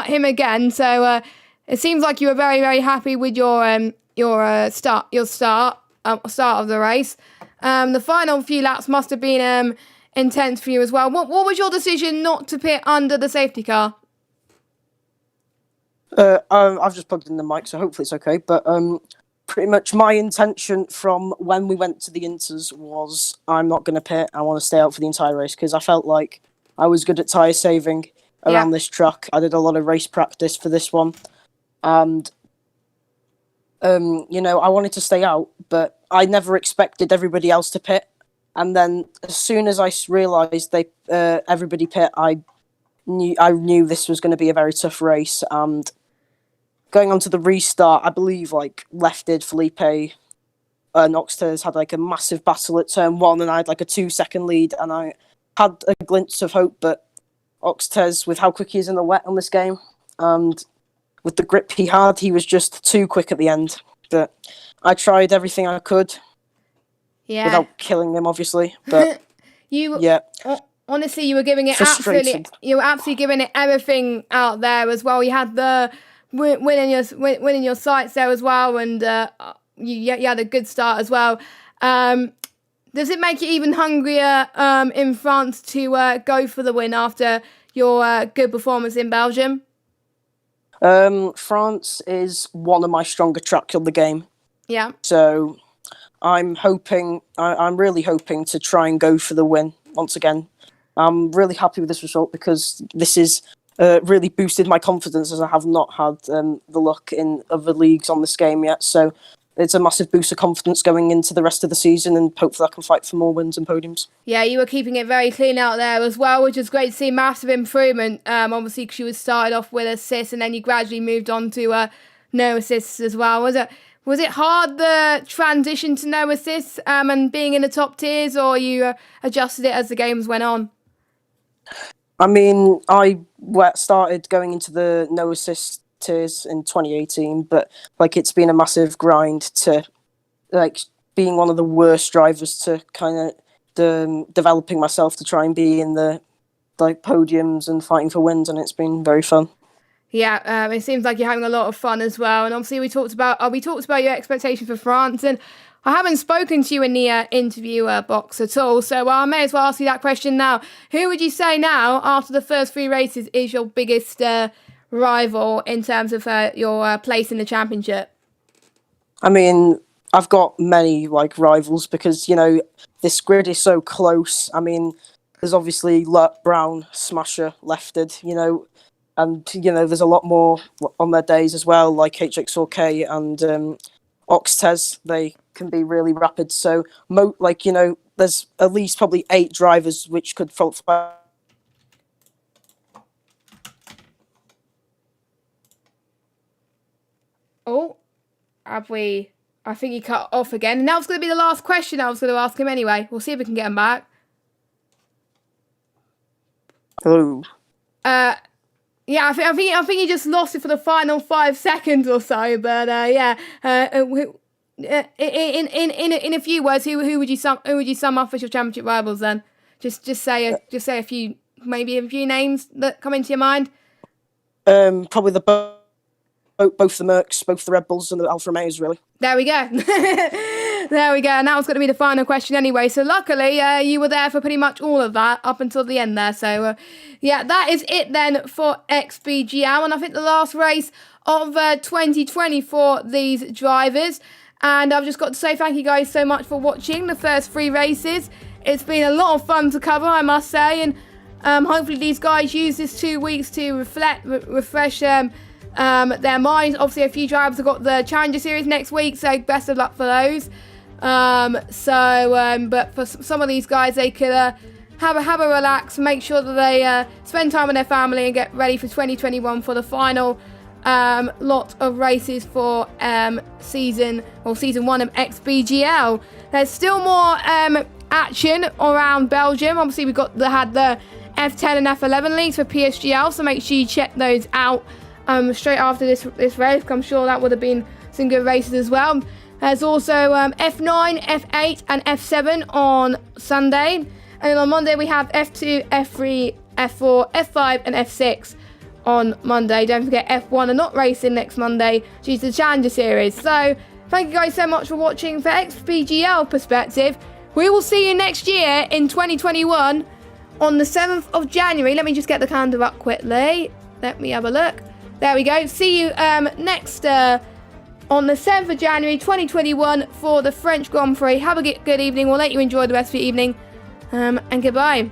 him again. So it seems like you were very, very happy with your start of the race. The final few laps must have been intense for you as well. What was your decision not to pit under the safety car? I've just plugged in the mic, so hopefully it's okay. But pretty much my intention from when we went to the Inters was I'm not going to pit. I want to stay out for the entire race because I felt like I was good at tyre saving around this track. I did a lot of race practice for this one. And, I wanted to stay out, but I never expected everybody else to pit. And then as soon as I realised everybody pit, I knew this was going to be a very tough race. And going on to the restart, I believe, Lefted, Felipe, Oxters had a massive battle at turn 1, and I had a 2-second lead, and I had a glimpse of hope, but Oxtez, with how quick he is in the wet on this game, and with the grip he had, he was just too quick at the end. But I tried everything I could, without killing him, obviously. But honestly, you were giving it absolutely giving it everything out there as well. You had the winning your sights there as well, and you had a good start as well. Does it make you even hungrier in France to go for the win after your good performance in Belgium? France is one of my stronger tracks on the game. Yeah. So I'm really hoping to try and go for the win once again. I'm really happy with this result because this is really boosted my confidence, as I have not had the luck in other leagues on this game yet. So it's a massive boost of confidence going into the rest of the season, and hopefully I can fight for more wins and podiums. Yeah, you were keeping it very clean out there as well, which is great to see. Massive improvement, obviously, because you started off with assists and then you gradually moved on to no assists as well. Was it hard, the transition to no assists and being in the top tiers, or you adjusted it as the games went on? I mean, I started going into the no assist tiers in 2018, but it's been a massive grind to being one of the worst drivers to kind of developing myself to try and be in the podiums and fighting for wins, and it's been very fun. Yeah, it seems like you're having a lot of fun as well. And obviously we talked about your expectations for France, and I haven't spoken to you in the interview box at all, so I may as well ask you that question now. Who would you say now, after the first 3 races, is your biggest rival in terms of your place in the championship? I mean, I've got many like rivals because this grid is so close. I mean, there's obviously Brown, Smasher, Lefted, and there's a lot more on their days as well, like HX4K and Oxtez. They can be really rapid. So, there's at least probably 8 drivers which could fault. Oh, have we? I think he cut off again. And that was going to be the last question I was going to ask him anyway. We'll see if we can get him back. Hello. Yeah, I think he just lost it for the final 5 seconds or so. But yeah, in a few words, who would you sum up as your championship rivals then? Just say a few, maybe a few names that come into your mind. Probably both the Mercs, both the Red Bulls, and the Alfa Romeos, really. There we go. There we go. And that was going to be the final question anyway. So luckily, you were there for pretty much all of that up until the end there. So, yeah, that is it then for XBGL. And I think the last race of 2020 for these drivers. And I've just got to say thank you guys so much for watching the first 3 races. It's been a lot of fun to cover, I must say. And hopefully these guys use this 2 weeks to refresh their minds. Obviously, a few drivers have got the Challenger Series next week, so best of luck for those. But for some of these guys, they could have a relax, make sure that they spend time with their family and get ready for 2021 for the final lot of races for season 1 of XBGL. There's still more action around Belgium. Obviously, we had the F10 and F11 leagues for PSGL, so make sure you check those out straight after this race. I'm sure that would have been some good races as well. There's also F9, F8 and F7 on Sunday. And then on Monday we have F2, F3, F4, F5 and F6 on Monday. Don't forget F1 are not racing next Monday due to the Challenger Series. So thank you guys so much for watching. For XBGL perspective, we will see you next year in 2021 on the 7th of January. Let me just get the calendar up quickly. Let me have a look. There we go. See you next on the 7th of January 2021 for the French Grand Prix. Have a good evening. We'll let you enjoy the rest of your evening. And goodbye.